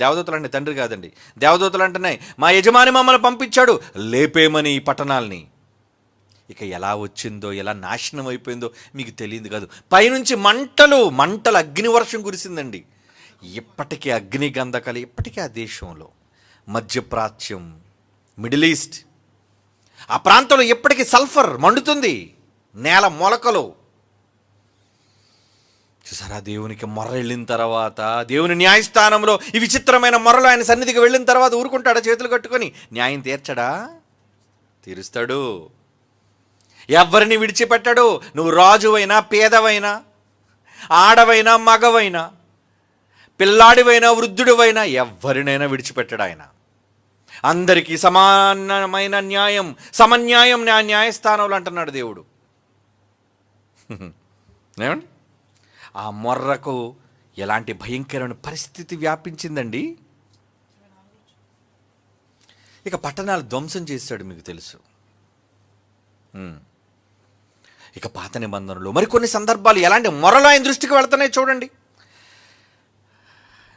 దేవదూతలు అంటే తండ్రి కాదండి, దేవదూతలు అంటున్నాయి మా యజమాని మమ్మల్ని పంపించాడు లేపేమని ఈ పట్టణాలని. ఇక ఎలా వచ్చిందో, ఎలా నాశనం అయిపోయిందో మీకు తెలియదు కాదు. పైనుంచి మంటలు అగ్నివర్షం కురిసిందండి. ఇప్పటికీ అగ్ని గంధకాలు ఇప్పటికీ ఆ దేశంలో, మధ్యప్రాచ్యం, మిడిల్ ఈస్ట్, ఆ ప్రాంతంలో ఎప్పటికీ సల్ఫర్ మండుతుంది, నేల మొలకలు. చూసారా? దేవునికి మొర్ర వెళ్ళిన తర్వాత, దేవుని న్యాయస్థానంలో ఈ విచిత్రమైన మొర్రలు ఆయన సన్నిధికి వెళ్ళిన తర్వాత ఊరుకుంటాడా? చేతులు కట్టుకొని న్యాయం తీర్చడా? తీరుస్తాడు. ఎవరిని విడిచిపెట్టాడు? నువ్వు రాజువైనా, పేదవైనా, ఆడవైనా, మగవైనా, పిల్లాడివైనా, వృద్ధుడివైనా, ఎవరినైనా విడిచిపెట్టాడు ఆయన. అందరికీ సమానమైన న్యాయం, సమన్యాయం న్యాయస్థానంలో అంటున్నాడు దేవుడు. ఏమండి, ఆ మొర్రకు ఎలాంటి భయంకరమైన పరిస్థితి వ్యాపించిందండి. ఇక పట్టణాలు ధ్వంసం చేశాడు, మీకు తెలుసు. ఇక పాత నిబంధనలు మరికొన్ని సందర్భాలు ఎలాంటి మొరలు ఆయన దృష్టికి వెళ్తున్నాయి చూడండి.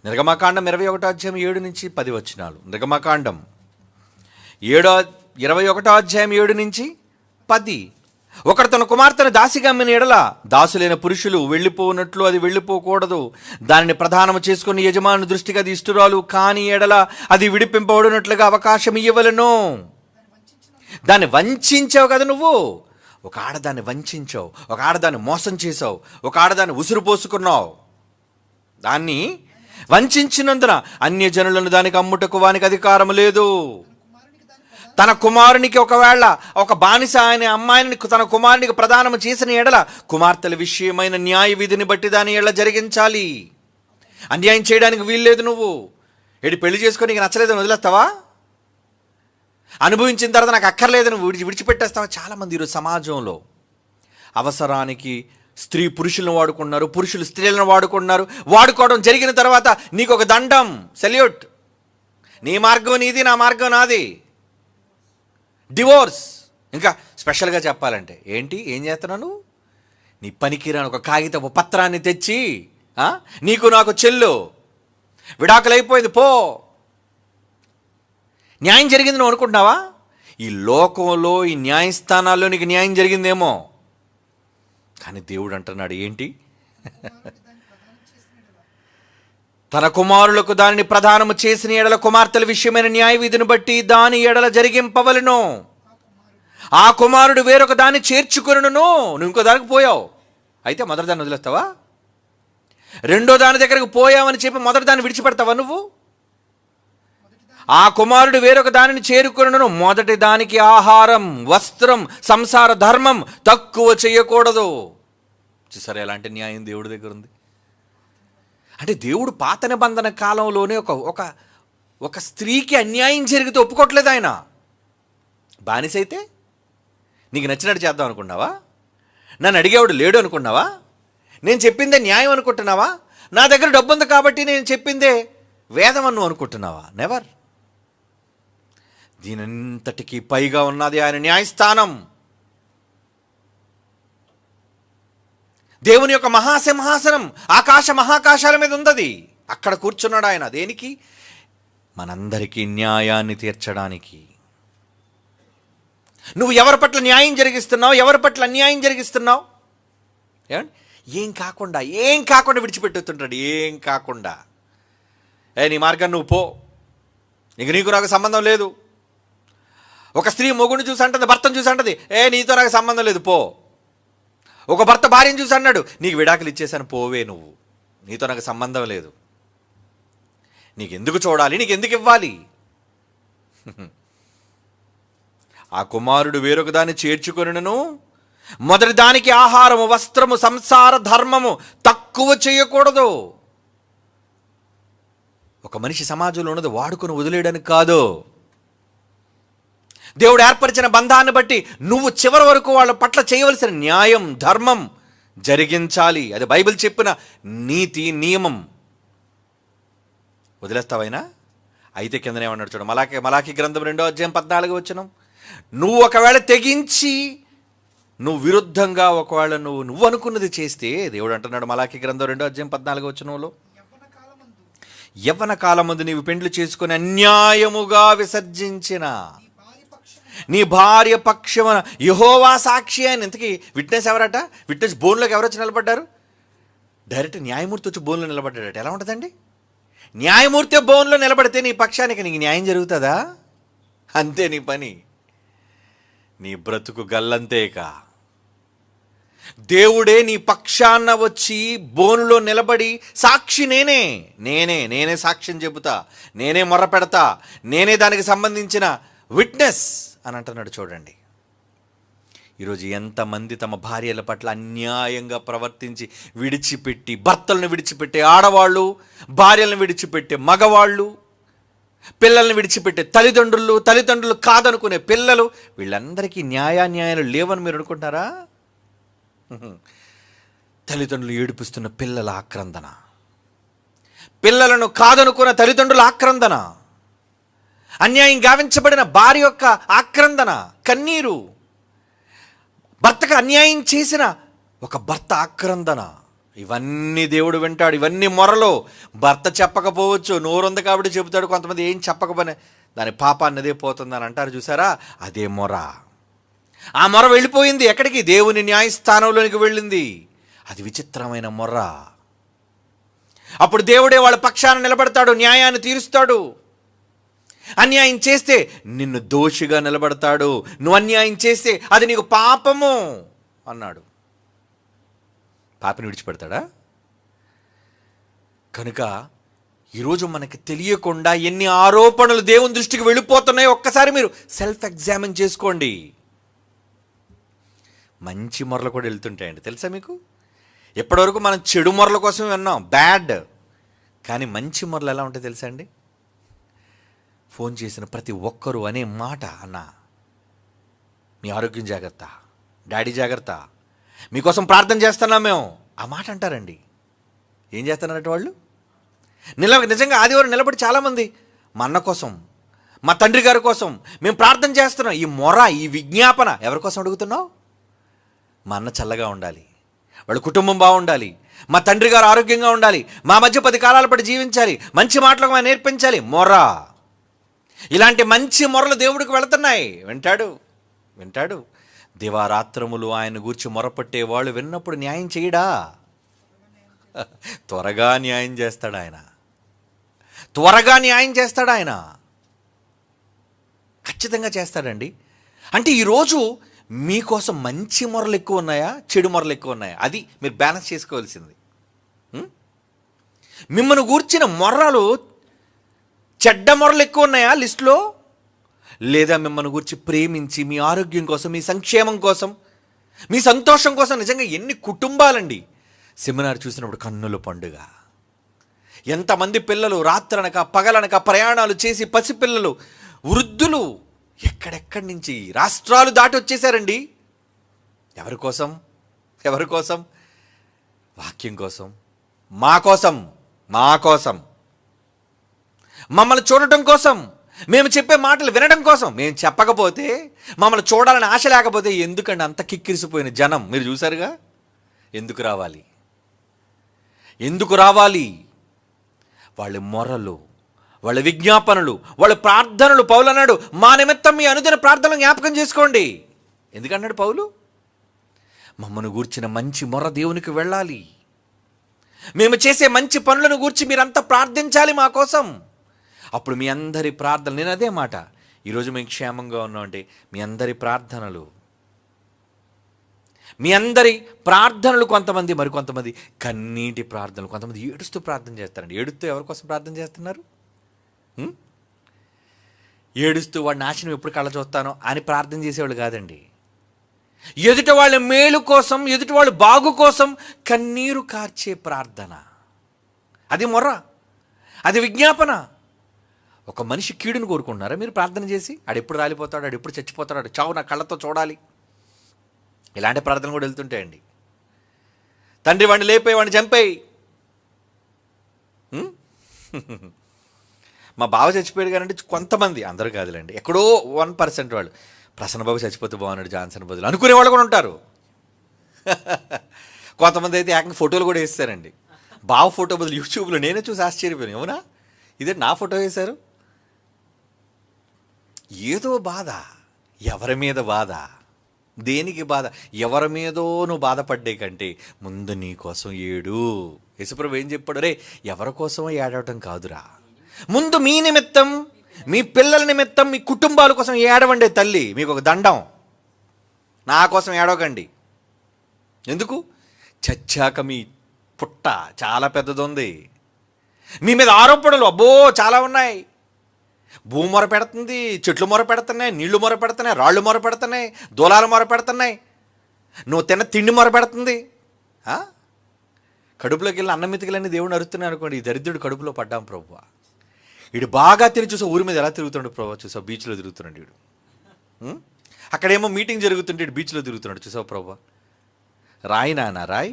నిర్గమకాండం 21వ అధ్యాయం 7 నుంచి 10 వచనాలు. నిర్గమకాండం 21వ అధ్యాయం 7 నుంచి 10. ఒకడు తన కుమార్తెను దాసిగా అమ్మిన ఎడల దాసులైన పురుషులు వెళ్ళిపోనట్లు అది వెళ్ళిపోకూడదు. దానిని ప్రధానము చేసుకుని యజమాని దృష్టికి అది ఇష్టురాలు కాని ఎడల అది విడిపింపబడినట్లుగా అవకాశం ఇవ్వవలెను. దాన్ని వంచావు కదా నువ్వు. ఒక ఆడదాన్ని వంచావు, ఒక ఆడదాన్ని మోసం చేసావు, ఒక ఆడదాన్ని ఉసురు పోసుకున్నావు. దాన్ని వంచినందున అన్యజనులను దానికి అమ్ముటకు వానికి అధికారం లేదు. తన కుమారునికి ఒకవేళ ఒక బానిస అనే అమ్మాయిని తన కుమారునికి ప్రదానం చేసిన ఎడల కుమార్తెల విషయమైన న్యాయ విధిని బట్టి దాని ఎడల జరిగించాలి. అన్యాయం చేయడానికి వీల్లేదు. నువ్వు పెళ్లి చేసుకొని నీకు నచ్చలేదని వదిలేస్తావా? అనుభవించిన తర్వాత నాకు అక్కర్లేదు నువ్వు విడిచిపెట్టేస్తావా? చాలామంది ఈరోజు సమాజంలో అవసరానికి స్త్రీ పురుషులను వాడుకున్నారు, పురుషులు స్త్రీలను వాడుకున్నారు. వాడుకోవడం జరిగిన తర్వాత నీకు ఒక దండం, సెల్యూట్. నీ మార్గం నీది, నా మార్గం నాది, డివోర్స్. ఇంకా స్పెషల్గా చెప్పాలంటే ఏంటి, ఏం చేస్తున్నాను? నీ పనికిరాని ఒక కాగితపు పత్రాన్ని తెచ్చి నీకు నాకు చెల్లు, విడాకులైపోయింది పో. న్యాయం జరిగింది నువ్వు అనుకుంటున్నావా? ఈ లోకంలో ఈ న్యాయస్థానాల్లో నీకు న్యాయం జరిగిందేమో, కానీ దేవుడు అంటున్నాడు ఏంటి? తన కుమారులకు దానిని ప్రదానము చేసిన ఎడల కుమార్తెల విషయమైన న్యాయ విధిని బట్టి దాని ఎడల జరిగింపవలెను. ఆ కుమారుడు వేరొక దాన్ని చేర్చుకొనును. నువ్వు ఇంకో దానికి పోయావు, అయితే మొదటి దాన్ని వదిలేస్తావా? రెండో దాని దగ్గరకు పోయావని చెప్పి మొదటి దాన్ని విడిచిపెడతావా నువ్వు? ఆ కుమారుడు వేరొక దానిని చేరుకొనును. మొదటి దానికి ఆహారం, వస్త్రం, సంసార ధర్మం తక్కువ చేయకూడదు. చూసారా ఎలాంటి న్యాయం దేవుడి దగ్గర ఉంది? అంటే దేవుడు పాత నిబంధన కాలంలోనే ఒక ఒక స్త్రీకి అన్యాయం జరిగితే ఒప్పుకోవట్లేదు ఆయన. బానిసైతే నీకు నచ్చినట్టు చేద్దాం అనుకున్నావా? నన్ను అడిగేవాడు లేడు అనుకున్నావా? నేను చెప్పిందే న్యాయం అనుకుంటున్నావా? నా దగ్గర డబ్బు ఉంది కాబట్టి నేను చెప్పిందే వేదం అను అనుకుంటున్నావా? నెవర్. దీనంతటికీ పైగా ఉన్నది ఆయన న్యాయస్థానం. దేవుని యొక్క మహాసింహాసనం ఆకాశ మహాకాశాల మీద ఉందది. అక్కడ కూర్చున్నాడు ఆయన. దేనికి? మనందరికీ న్యాయాన్ని తీర్చడానికి. నువ్వు ఎవరి పట్ల న్యాయం జరిగిస్తున్నావు, ఎవరి పట్ల అన్యాయం జరిగిస్తున్నావు? ఏమండి? ఏం కాకుండా విడిచిపెట్టుతుంటాడు. ఏం కాకుండా నీ మార్గాన్ని నువ్వు పో, నీకు నాకు సంబంధం లేదు. ఒక స్త్రీ మొగుడిని చూసి అంటది, భర్తను చూసి అంటది, నీతో నాకు సంబంధం లేదు పో. ఒక భర్త భార్యను చూసి అన్నాడు, నీకు విడాకులు ఇచ్చేసాను పోవే, నువ్వు నీతో నాకు సంబంధం లేదు, నీకెందుకు చూడాలి, నీకెందుకు ఇవ్వాలి? ఆ కుమారుడు వేరొక దాన్ని చేర్చుకొనును. మొదటి దానికి ఆహారము, వస్త్రము, సంసార ధర్మము తక్కువ చేయకూడదు. ఒక మనిషి సమాజంలో ఉన్నది వాడుకొని వదిలేయడానికి కాదు. దేవుడు ఏర్పరిచిన బంధాన్ని బట్టి నువ్వు చివరి వరకు వాళ్ళ పట్ల చేయవలసిన న్యాయం, ధర్మం జరిగించాలి. అది బైబిల్ చెప్పిన నీతి, నియమం. వదిలేస్తావైనా? అయితే కిందనేమన్నాడు చూడ, మలాకి గ్రంథం 2వ అధ్యాయం 14వ వచనం. నువ్వు ఒకవేళ తెగించి నువ్వు విరుద్ధంగా ఒకవేళ నువ్వు అనుకున్నది చేస్తే, దేవుడు అంటున్నాడు మలాకి గ్రంథం 2వ అధ్యాయం 14వ వచనంలో, యవ్వన కాలమందు నీవు పెండ్లు చేసుకుని అన్యాయముగా విసర్జించిన నీ భార్య పక్షమున యెహోవా సాక్షి అని. ఇంతకీ విట్నెస్ ఎవరట? విట్నెస్ బోన్లోకి ఎవరు వచ్చి నిలబడ్డారు? డైరెక్ట్ న్యాయమూర్తి వచ్చి బోన్లో నిలబడ్డాడట. ఎలా ఉంటుందండి? న్యాయమూర్తి బోన్లో నిలబడితే నీ పక్షానికి నీకు న్యాయం జరుగుతుందా? అంతే నీ పని, నీ బ్రతుకు గల్లంతేక. దేవుడే నీ పక్షాన వచ్చి బోనులో నిలబడి సాక్షి నేనే సాక్ష్యం చెబుతా, నేనే మొర్ర పెడతా, నేనే దానికి సంబంధించిన విట్నెస్ అని అంటున్నాడు. చూడండి, ఈరోజు ఎంతమంది తమ భార్యల పట్ల అన్యాయంగా ప్రవర్తించి విడిచిపెట్టి, భర్తలను విడిచిపెట్టే ఆడవాళ్ళు, భార్యలను విడిచిపెట్టే మగవాళ్ళు, పిల్లల్ని విడిచిపెట్టే తల్లిదండ్రులు కాదనుకునే పిల్లలు, వీళ్ళందరికీ న్యాయాలు లేవని మీరు అనుకుంటారా? తల్లిదండ్రులు ఏడిపిస్తున్న పిల్లల ఆక్రందన, పిల్లలను కాదనుకున్న తల్లిదండ్రుల ఆక్రందన, అన్యాయం గావించబడిన భార్య యొక్క ఆక్రందన, కన్నీరు, భర్తకు అన్యాయం చేసిన ఒక భర్త ఆక్రందన, ఇవన్నీ దేవుడు వింటాడు. ఇవన్నీ మొరలో భర్త చెప్పకపోవచ్చు, నోరుంది కాబట్టి చెబుతాడు. కొంతమంది ఏం చెప్పకపోయినా దాని పాపాన్ని అదే పోతుందని అంటారు. చూసారా? అదే మొర. ఆ మొర వెళ్ళిపోయింది ఎక్కడికి? దేవుని న్యాయస్థానంలోనికి వెళ్ళింది. అది విచిత్రమైన మొర్ర. అప్పుడు దేవుడే వాళ్ళ పక్షాన నిలబడతాడు, న్యాయాన్ని తీరుస్తాడు. అన్యాయం చేస్తే నిన్ను దోషిగా నిలబడతాడు. నువ్వు అన్యాయం చేస్తే అది నీకు పాపము అన్నాడు. పాపిని విడిచిపెడతాడా? కనుక ఈరోజు మనకి తెలియకుండా ఎన్ని ఆరోపణలు దేవుని దృష్టికి వెళ్ళిపోతున్నాయో ఒక్కసారి మీరు సెల్ఫ్ ఎగ్జామిన్ చేసుకోండి. మంచి మొరలు కూడా వెళ్తుంటాయండి, తెలుసా మీకు? ఎప్పటివరకు మనం చెడు మొరల కోసం విన్నాం, బ్యాడ్. కానీ మంచి మొరలు ఎలా ఉంటాయి తెలుసా అండి? ఫోన్ చేసిన ప్రతి ఒక్కరూ అనే మాట, అన్న మీ ఆరోగ్యం జాగ్రత్త, డాడీ జాగ్రత్త, మీకోసం ప్రార్థన చేస్తున్నాం మేము, ఆ మాట అంటారండి. ఏం చేస్తున్నారట వాళ్ళు? నిజంగా ఆదివారం నిలబడి చాలామంది మా అన్న కోసం, మా తండ్రి గారి కోసం మేము ప్రార్థన చేస్తున్నాం. ఈ మొర, ఈ విజ్ఞాపన ఎవరి కోసం అడుగుతున్నావు? మా అన్న చల్లగా ఉండాలి, వాళ్ళ కుటుంబం బాగుండాలి, మా తండ్రి గారు ఆరోగ్యంగా ఉండాలి, మా మధ్య 10 కాలాల పాటు జీవించాలి, మంచి మాటలకు మనం నేర్పించాలి. మొర. ఇలాంటి మంచి మొరలు దేవుడికి వెళుతున్నాయి. వింటాడు వింటాడు. దివారాత్రములు ఆయన గూర్చి మొరపట్టే వాళ్ళు విన్నప్పుడు న్యాయం చేయడా? త్వరగా న్యాయం చేస్తాడు ఆయన. త్వరగా న్యాయం చేస్తాడు ఆయన. ఖచ్చితంగా చేస్తాడండి. అంటే ఈరోజు మీకోసం మంచి మొరలు ఎక్కువ ఉన్నాయా, చెడు మొరలు ఎక్కువ ఉన్నాయా? అది మీరు బ్యాలెన్స్ చేసుకోవాల్సింది. మిమ్మల్ని గూర్చిన మొర్రలు, చెడ్డ మొరలు ఎక్కువ ఉన్నాయా లిస్టులో? లేదా మిమ్మల్ని గురించి ప్రేమించి మీ ఆరోగ్యం కోసం, మీ సంక్షేమం కోసం, మీ సంతోషం కోసం నిజంగా ఎన్ని కుటుంబాలండి సెమినార్ చూసినప్పుడు కన్నుల పండుగ. ఎంతమంది పిల్లలు రాత్రనక పగలనక ప్రయాణాలు చేసి, పసిపిల్లలు, వృద్ధులు ఎక్కడెక్కడి నుంచి రాష్ట్రాలు దాటి వచ్చేసారండి. ఎవరి కోసం? ఎవరి కోసం? వాక్యం కోసం, మా కోసం, మా కోసం, మమ్మల్ని చూడటం కోసం, మేము చెప్పే మాటలు వినడం కోసం. మేము చెప్పకపోతే, మమ్మల్ని చూడాలని ఆశ లేకపోతే ఎందుకండి అంత కిక్కిరిసిపోయిన జనం? మీరు చూసారుగా. ఎందుకు రావాలి? ఎందుకు రావాలి? వాళ్ళ మొరలు, వాళ్ళ విజ్ఞాపనలు, వాళ్ళ ప్రార్థనలు. పౌలు అన్నాడు, మా నిమిత్తం మీ అనుదిన ప్రార్థనలు జ్ఞాపకం చేసుకోండి. ఎందుకన్నాడు పౌలు? మమ్మను గూర్చిన మంచి మొర దేవునికి వెళ్ళాలి. మేము చేసే మంచి పనులను గూర్చి మీరంతా ప్రార్థించాలి మా కోసం. అప్పుడు మీ అందరి ప్రార్థనలు, నేను అదే మాట, ఈరోజు మేము క్షేమంగా ఉన్నామంటే మీ అందరి ప్రార్థనలు, మీ అందరి ప్రార్థనలు. కొంతమంది, మరికొంతమంది కన్నీటి ప్రార్థనలు, కొంతమంది ఏడుస్తూ ప్రార్థన చేస్తారండి. ఏడుస్తూ ఎవరి కోసం ప్రార్థన చేస్తున్నారు? ఏడుస్తూ వాడి నాశనం ఎప్పుడు కళ్ళ చూస్తానో అని ప్రార్థన చేసేవాళ్ళు కాదండి. ఎదుటి వాళ్ళ మేలు కోసం, ఎదుటి వాళ్ళ బాగు కోసం కన్నీరు కార్చే ప్రార్థన. అది మొర్ర, అది విజ్ఞాపన. ఒక మనిషి కీడును కోరుకుంటున్నారా మీరు ప్రార్థన చేసి? ఆడెప్పుడు రాలిపోతాడు, ఆడెప్పుడు చచ్చిపోతాడు, ఆడు చావు నా కళ్ళతో చూడాలి. ఇలాంటి ప్రార్థన కూడా వెళ్తుంటాయండి. తండ్రి వాడిని లేపేయి, వాడిని చంపేయి. మా బావ చచ్చిపోయాడు కానీ కొంతమంది, అందరూ కాదులేండి, ఎక్కడో 1% వాళ్ళు ప్రసన్నబాబు చచ్చిపోతే బాగున్నాడు జాన్సన్ బదులు అనుకునే వాళ్ళు కూడా ఉంటారు. కొంతమంది అయితే ఏకంగా ఫోటోలు కూడా వేస్తారండి. బావ ఫోటో బదులు యూట్యూబ్లో నేనే చూసి ఆశ్చర్యపోయాను. అవునా, ఇదే నా ఫోటో వేశారు? ఏదో బాధ, ఎవరి మీద బాధ, దేనికి బాధ? ఎవరి మీదో నువ్వు బాధపడ్డే కంటే ముందు నీ కోసం ఏడు. యేసుప్రభు ఏం చెప్పాడు? రే, ఎవరి కోసమో ఏడవటం కాదురా, ముందు మీ నిమిత్తం, మీ పిల్లల నిమిత్తం, మీ కుటుంబాల కోసం ఏడవండి. తల్లి మీకు ఒక దండం, నా కోసం ఏడవకండి. ఎందుకు? చచ్చాక మీ పుట్ట చాలా పెద్దది ఉంది. మీ మీద ఆరోపణలు అబ్బో చాలా ఉన్నాయి. భూమి మొర పెడుతుంది, చెట్లు మొర పెడుతున్నాయి, నీళ్లు మొర పెడుతున్నాయి, రాళ్ళు మొర పెడుతున్నాయి, దూలాలు మొర పెడుతున్నాయి, నువ్వు తిన్న తిండి మొర పెడుతుంది. కడుపులోకి వెళ్ళి అన్నం మెతుకులన్నీ దేవుడిని అరుస్తున్నాయి అనుకోండి. ఈ దరిద్రుడు కడుపులో పడ్డాం ప్రభువా. వీడు బాగా తిరిగి చూసా, ఊరి మీద ఎలా తిరుగుతున్నాడు ప్రభు, చూసావు బీచ్లో తిరుగుతున్నాడు వీడు. అక్కడేమో మీటింగ్ జరుగుతుంటే వీడు బీచ్లో తిరుగుతున్నాడు, చూసావు ప్రభు. రాయి నాన్న రాయి,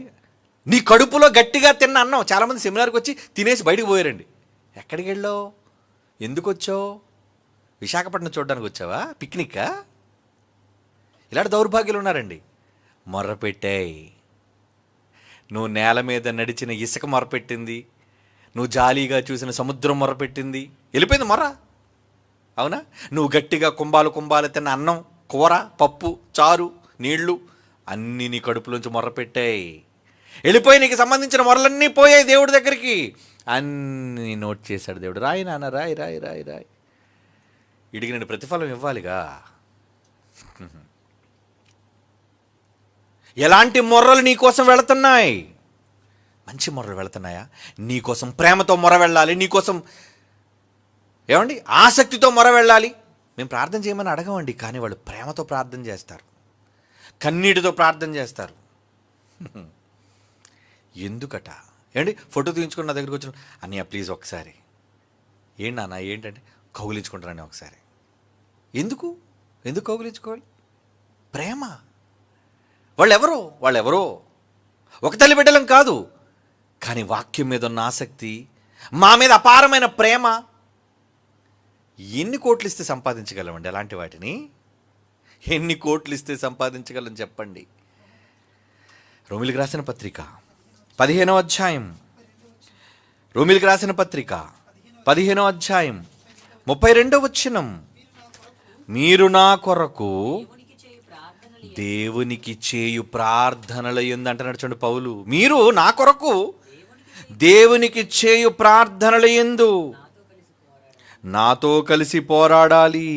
నీ కడుపులో గట్టిగా తిన్న అన్నం. చాలామంది సెమినార్కి వచ్చి తినేసి బయటకు పోయారండి. ఎక్కడికి వెళ్ళావు? ఎందుకు వచ్చావు? విశాఖపట్నం చూడడానికి వచ్చావా? పిక్నిక్కా? ఇలాంటి దౌర్భాగ్యులు ఉన్నారండి. మొర్ర పెట్టాయి. నువ్వు నేల మీద నడిచిన ఇసుక మొరపెట్టింది, నువ్వు జాలీగా చూసిన సముద్రం మొరపెట్టింది, వెళ్ళిపోయింది మొర. అవునా? నువ్వు గట్టిగా కుంభాలు తిన్న అన్నం, కూర, పప్పు, చారు, నీళ్లు అన్నీ నీ కడుపులోంచి మొరపెట్టాయి. వెళ్ళిపోయి నీకు సంబంధించిన మొరలన్నీ పోయాయి దేవుడి దగ్గరికి. అన్నీ నోట్ చేశాడు దేవుడు. రాయి నాన్న రాయి రాయి రాయి రాయి. వీడికి నేను ప్రతిఫలం ఇవ్వాలిగా. ఎలాంటి మొర్రలు నీకోసం వెళుతున్నాయి? మంచి మొర్రలు వెళుతున్నాయా? నీకోసం ప్రేమతో మొర వెళ్ళాలి, నీకోసం ఏమండి ఆసక్తితో మొర వెళ్ళాలి. మేము ప్రార్థన చేయమని అడగమండి, కానీ వాళ్ళు ప్రేమతో ప్రార్థన చేస్తారు, కన్నీటితో ప్రార్థన చేస్తారు. ఎందుకట? ఏంటి ఫోటో తీయించుకుని నా దగ్గరికి వచ్చిన, అన్నయ్య ప్లీజ్ ఒకసారి. ఏంటి నాన్న ఏంటంటే, కౌగిలించుకుంటారని ఒకసారి. ఎందుకు కౌగిలించుకోవాలి? ప్రేమ. వాళ్ళెవరో ఒక తల్లి బిడ్డలం కాదు, కానీ వాక్యం మీద ఉన్న ఆసక్తి, మా మీద అపారమైన ప్రేమ. ఎన్ని కోట్లు ఇస్తే సంపాదించగలమండి అలాంటి వాటిని? ఎన్ని కోట్లు ఇస్తే సంపాదించగలం చెప్పండి? రోమిలికి రాసిన పత్రిక 15వ అధ్యాయం, రోమిలికి రాసిన పత్రిక 15వ అధ్యాయం 32వ వచనం, మీరు నా కొరకు దేవునికి చేయు ప్రార్థనల యందు అంటున్నాడు చూడండి పౌలు. మీరు నా కొరకు దేవునికి చేయు ప్రార్థనల యందు నాతో కలిసి పోరాడాలి.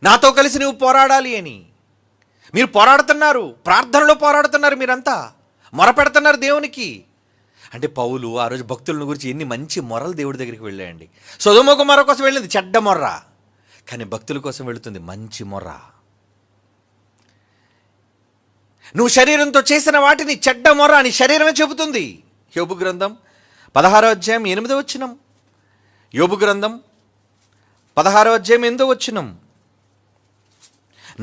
నాతో కలిసి నువ్వు పోరాడాలి అని. మీరు పోరాడుతున్నారు, ప్రార్థనలో పోరాడుతున్నారు, మీరంతా మొరపెడుతున్నారు దేవునికి. అంటే పౌలు ఆ రోజు భక్తులను గురించి ఎన్ని మంచి మొరలు దేవుడి దగ్గరికి వెళ్ళాయండి. సొదొమ గొమొర్రా కోసం వెళ్ళింది చెడ్డ మొర్ర, కానీ భక్తుల కోసం వెళుతుంది మంచి మొర్ర. నువ్వు శరీరంతో చేసిన వాటిని చెడ్డ మొర్ర అని శరీరమే చెబుతుంది. యోబు గ్రంథం 16వ అధ్యాయం 8వ వచనం. యోబు గ్రంథం 16వ అధ్యాయం 8వ వచనం,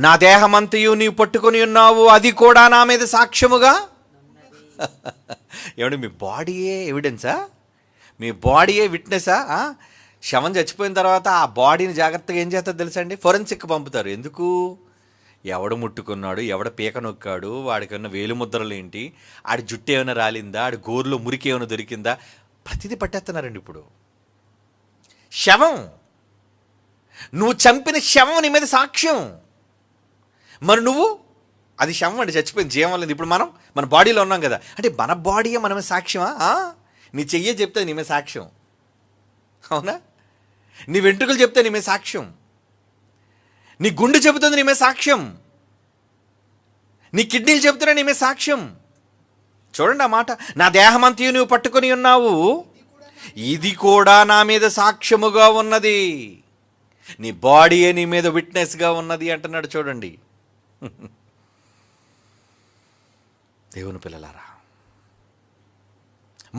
నా దేహమంతయు నీవు పట్టుకొని ఉన్నావు, అది కూడా నా మీద సాక్ష్యముగా. ఏమండి, మీ బాడీయే ఎవిడెన్సా? మీ బాడీయే విట్నెసా? శవం చచ్చిపోయిన తర్వాత ఆ బాడీని జాగ్రత్తగా ఏం చేస్తారు తెలుసా అండి? ఫోరెన్సిక్ పంపుతారు. ఎందుకు? ఎవడు ముట్టుకున్నాడు, ఎవడ పీక నొక్కాడు, వాడికి ఉన్న వేలు ముద్రలు ఏంటి, ఆడి జుట్టు ఏమైనా రాలిందా, ఆడి గోరులో మురికి ఏమైనా దొరికిందా, ప్రతిదీ పట్టేస్తున్నారండి ఇప్పుడు. శవం, నువ్వు చంపిన శవం నీ మీద సాక్ష్యం. మరి నువ్వు, అది శవం అండి, చచ్చిపోయింది, జీవం లేదు. ఇప్పుడు మన బాడీలో ఉన్నాం కదా, అంటే మన బాడీయే మనమే సాక్ష్యమా? నీ చెయ్యే చెప్తే నీ మీద సాక్ష్యం, అవునా? నీ వెంట్రుకలు చెప్తే నీ మీద సాక్ష్యం, నీ గుండె చెబుతుంది నీ మీద సాక్ష్యం, నీ కిడ్నీలు చెబుతున్నా నీ మీద సాక్ష్యం. చూడండి ఆ మాట, నా దేహమంతయు నువ్వు పట్టుకొని ఉన్నావు, ఇది కూడా నా మీద సాక్ష్యముగా ఉన్నది. నీ బాడీయే నీ మీద విట్నెస్గా ఉన్నది అంటున్నాడు. చూడండి దేవుని పిల్లలారా,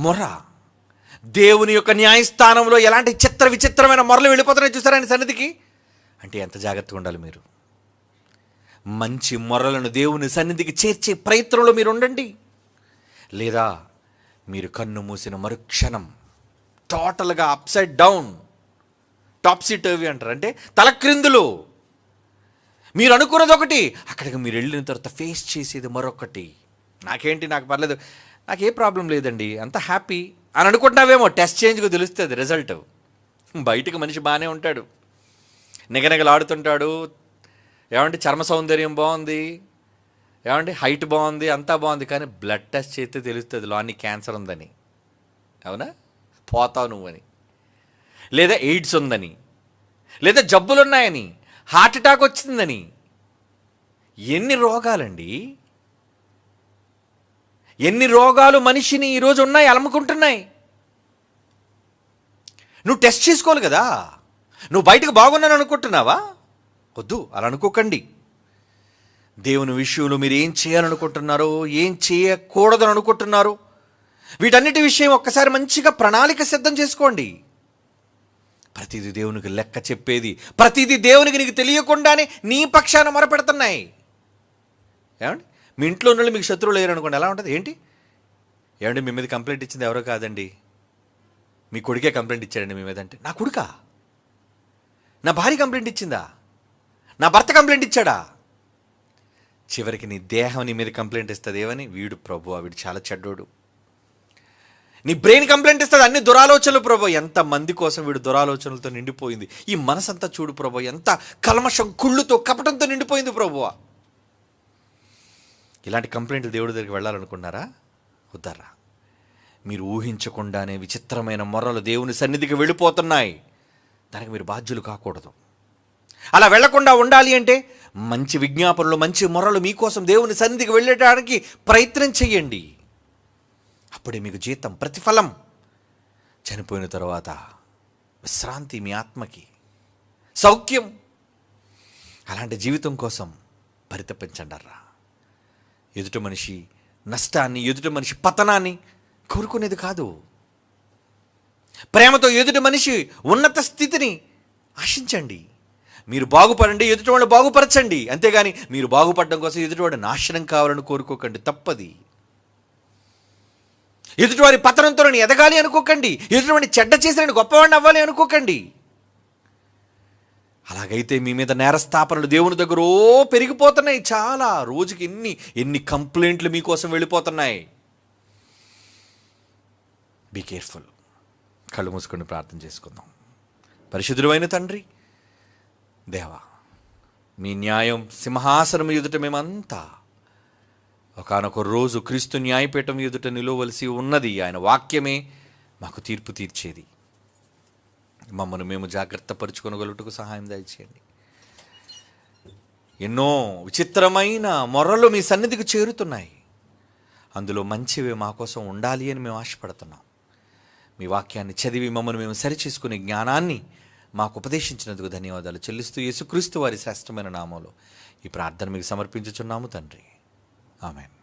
మొర్ర దేవుని యొక్క న్యాయస్థానంలో ఎలాంటి చిత్ర విచిత్రమైన మొరలు వెళ్ళిపోతున్నాయి చూసారండి సన్నిధికి. అంటే ఎంత జాగ్రత్తగా ఉండాలి మీరు. మంచి మొరలను దేవుని సన్నిధికి చేర్చే ప్రయత్నంలో మీరు ఉండండి. లేదా మీరు కన్ను మూసిన మరుక్షణం టోటల్గా అప్సైడ్ డౌన్, టాప్సీ టర్వీ అంటారు, అంటే తలక్రిందులు. మీరు అనుకున్నది ఒకటి, అక్కడికి మీరు వెళ్ళిన తర్వాత ఫేస్ చేసేది మరొకటి. నాకేంటి, నాకు పర్లేదు, నాకే ప్రాబ్లం లేదండి, అంత హ్యాపీ అని అనుకుంటున్నావేమో. టెస్ట్ చేంజ్గా తెలుస్తుంది రిజల్ట్. బయటికి మనిషి బాగానే ఉంటాడు, నిగనిగలాడుతుంటాడు, ఏమంటే చర్మ సౌందర్యం బాగుంది, ఏమంటే హైట్ బాగుంది, అంతా బాగుంది, కానీ బ్లడ్ టెస్ట్ చేస్తే తెలుస్తుంది లోని క్యాన్సర్ ఉందని, అవునా, పోతావు నువ్వని, లేదా ఎయిడ్స్ ఉందని, లేదా జబ్బులు ఉన్నాయని, హార్ట్ అటాక్ వచ్చిందని. ఎన్ని రోగాలండి, ఎన్ని రోగాలు మనిషిని ఈరోజు ఉన్నాయి, అలముకుంటున్నాయి. నువ్వు టెస్ట్ చేసుకోవాలి కదా. నువ్వు బయటకు బాగున్నాను అనుకుంటున్నావా? వద్దు, అలా అనుకోకండి. దేవుని విషయంలో మీరు ఏం చేయాలనుకుంటున్నారో, ఏం చేయకూడదని అనుకుంటున్నారో, వీటన్నిటి విషయం ఒక్కసారి మంచిగా ప్రణాళిక సిద్ధం చేసుకోండి. ప్రతిదీ దేవునికి లెక్క చెప్పేది, ప్రతిదీ దేవునికి నీకు తెలియకుండానే నీ పక్షాన మొరపెడుతున్నాయి. ఏమండి, మీ ఇంట్లో ఉన్న మీకు శత్రువులు లేరు అనుకోండి, ఎలా ఉంటుంది? ఏంటి ఏమండి, మీ మీద కంప్లైంట్ ఇచ్చింది ఎవరో కాదండి, మీ కొడుకే కంప్లైంట్ ఇచ్చాడండి మీ మీద. అంటే నా కొడుకా? నా భార్య కంప్లైంట్ ఇచ్చిందా? నా భర్త కంప్లైంట్ ఇచ్చాడా? చివరికి నీ దేహం నీ మీద కంప్లైంట్ ఇస్తుంది. ఏమని? వీడు ప్రభువా, వీడు చాలా చెడ్డోడు. నీ బ్రెయిన్ కంప్లైంట్ ఇస్తుంది, అన్ని దురాలోచనలు ప్రభు. ఎంతమంది కోసం వీడు దురాలోచనలతో నిండిపోయింది. ఈ మనసంతా చూడు ప్రభు, ఎంత కల్మషం, కుళ్ళుతో, కపటంతో నిండిపోయింది ప్రభువా. ఇలాంటి కంప్లైంట్లు దేవుడి దగ్గరికి వెళ్ళాలనుకున్నారా? వద్దారా. మీరు ఊహించకుండానే విచిత్రమైన మొర్రలు దేవుని సన్నిధికి వెళ్ళిపోతున్నాయి. దానికి మీరు బాధ్యులు కాకూడదు. అలా వెళ్లకుండా ఉండాలి అంటే మంచి విజ్ఞాపనలు, మంచి మొర్రలు మీకోసం దేవుని సన్నిధికి వెళ్ళడానికి ప్రయత్నం చెయ్యండి. అప్పుడే మీకు జీతం, ప్రతిఫలం. చనిపోయిన తర్వాత విశ్రాంతి, మీ ఆత్మకి సౌఖ్యం. అలాంటి జీవితం కోసం పరితపించండర్రా. ఎదుటి మనిషి నష్టాన్ని, ఎదుటి మనిషి పతనాన్ని కోరుకునేది కాదు. ప్రేమతో ఎదుటి మనిషి ఉన్నత స్థితిని ఆశించండి. మీరు బాగుపడండి, ఎదుటి వాళ్ళు బాగుపరచండి. అంతేగాని మీరు బాగుపడడం కోసం ఎదుటివాడు నాశనం కావాలని కోరుకోకండి, తప్పది. ఎదుటివారి పతనంతో నేను ఎదగాలి అనుకోకండి, ఎదుటివాడిని చెడ్డ చేసి నేను గొప్పవాడిని అవ్వాలి అనుకోకండి. అలాగైతే మీ మీద నేరస్థాపనలు దేవుని దగ్గర పెరిగిపోతున్నాయి. చాలా రోజుకి ఎన్ని కంప్లైంట్లు మీకోసం వెళ్ళిపోతున్నాయి. Be careful. కళ్ళు మూసుకొని ప్రార్థన చేసుకుందాం. పరిశుద్ధుడైన తండ్రి, దేవా, మీ న్యాయం సింహాసనం ఎదుట మేమంతా ఒకానొక రోజు క్రీస్తు న్యాయపీఠం ఎదుట నిలవలసి ఉన్నది. ఆయన వాక్యమే మాకు తీర్పు తీర్చేది. మమ్మల్ని మేము జాగ్రత్త పరుచుకొనగలుగుటకు సహాయం దయచేయండి. ఎన్నో విచిత్రమైన మొర్రలు మీ సన్నిధికి చేరుతున్నాయి. అందులో మంచివే మా కోసం ఉండాలి అని మేము ఆశపడుతున్నాం. మీ వాక్యాన్ని చదివి మమ్మల్ని మేము సరిచేసుకునే జ్ఞానాన్ని మాకు ఉపదేశించినందుకు ధన్యవాదాలు చెల్లిస్తూ యేసుక్రీస్తు వారి శ్రేష్టమైన నామంలో ఈ ప్రార్థన మీకు సమర్పించుచున్నాము తండ్రి. ఆమేన్.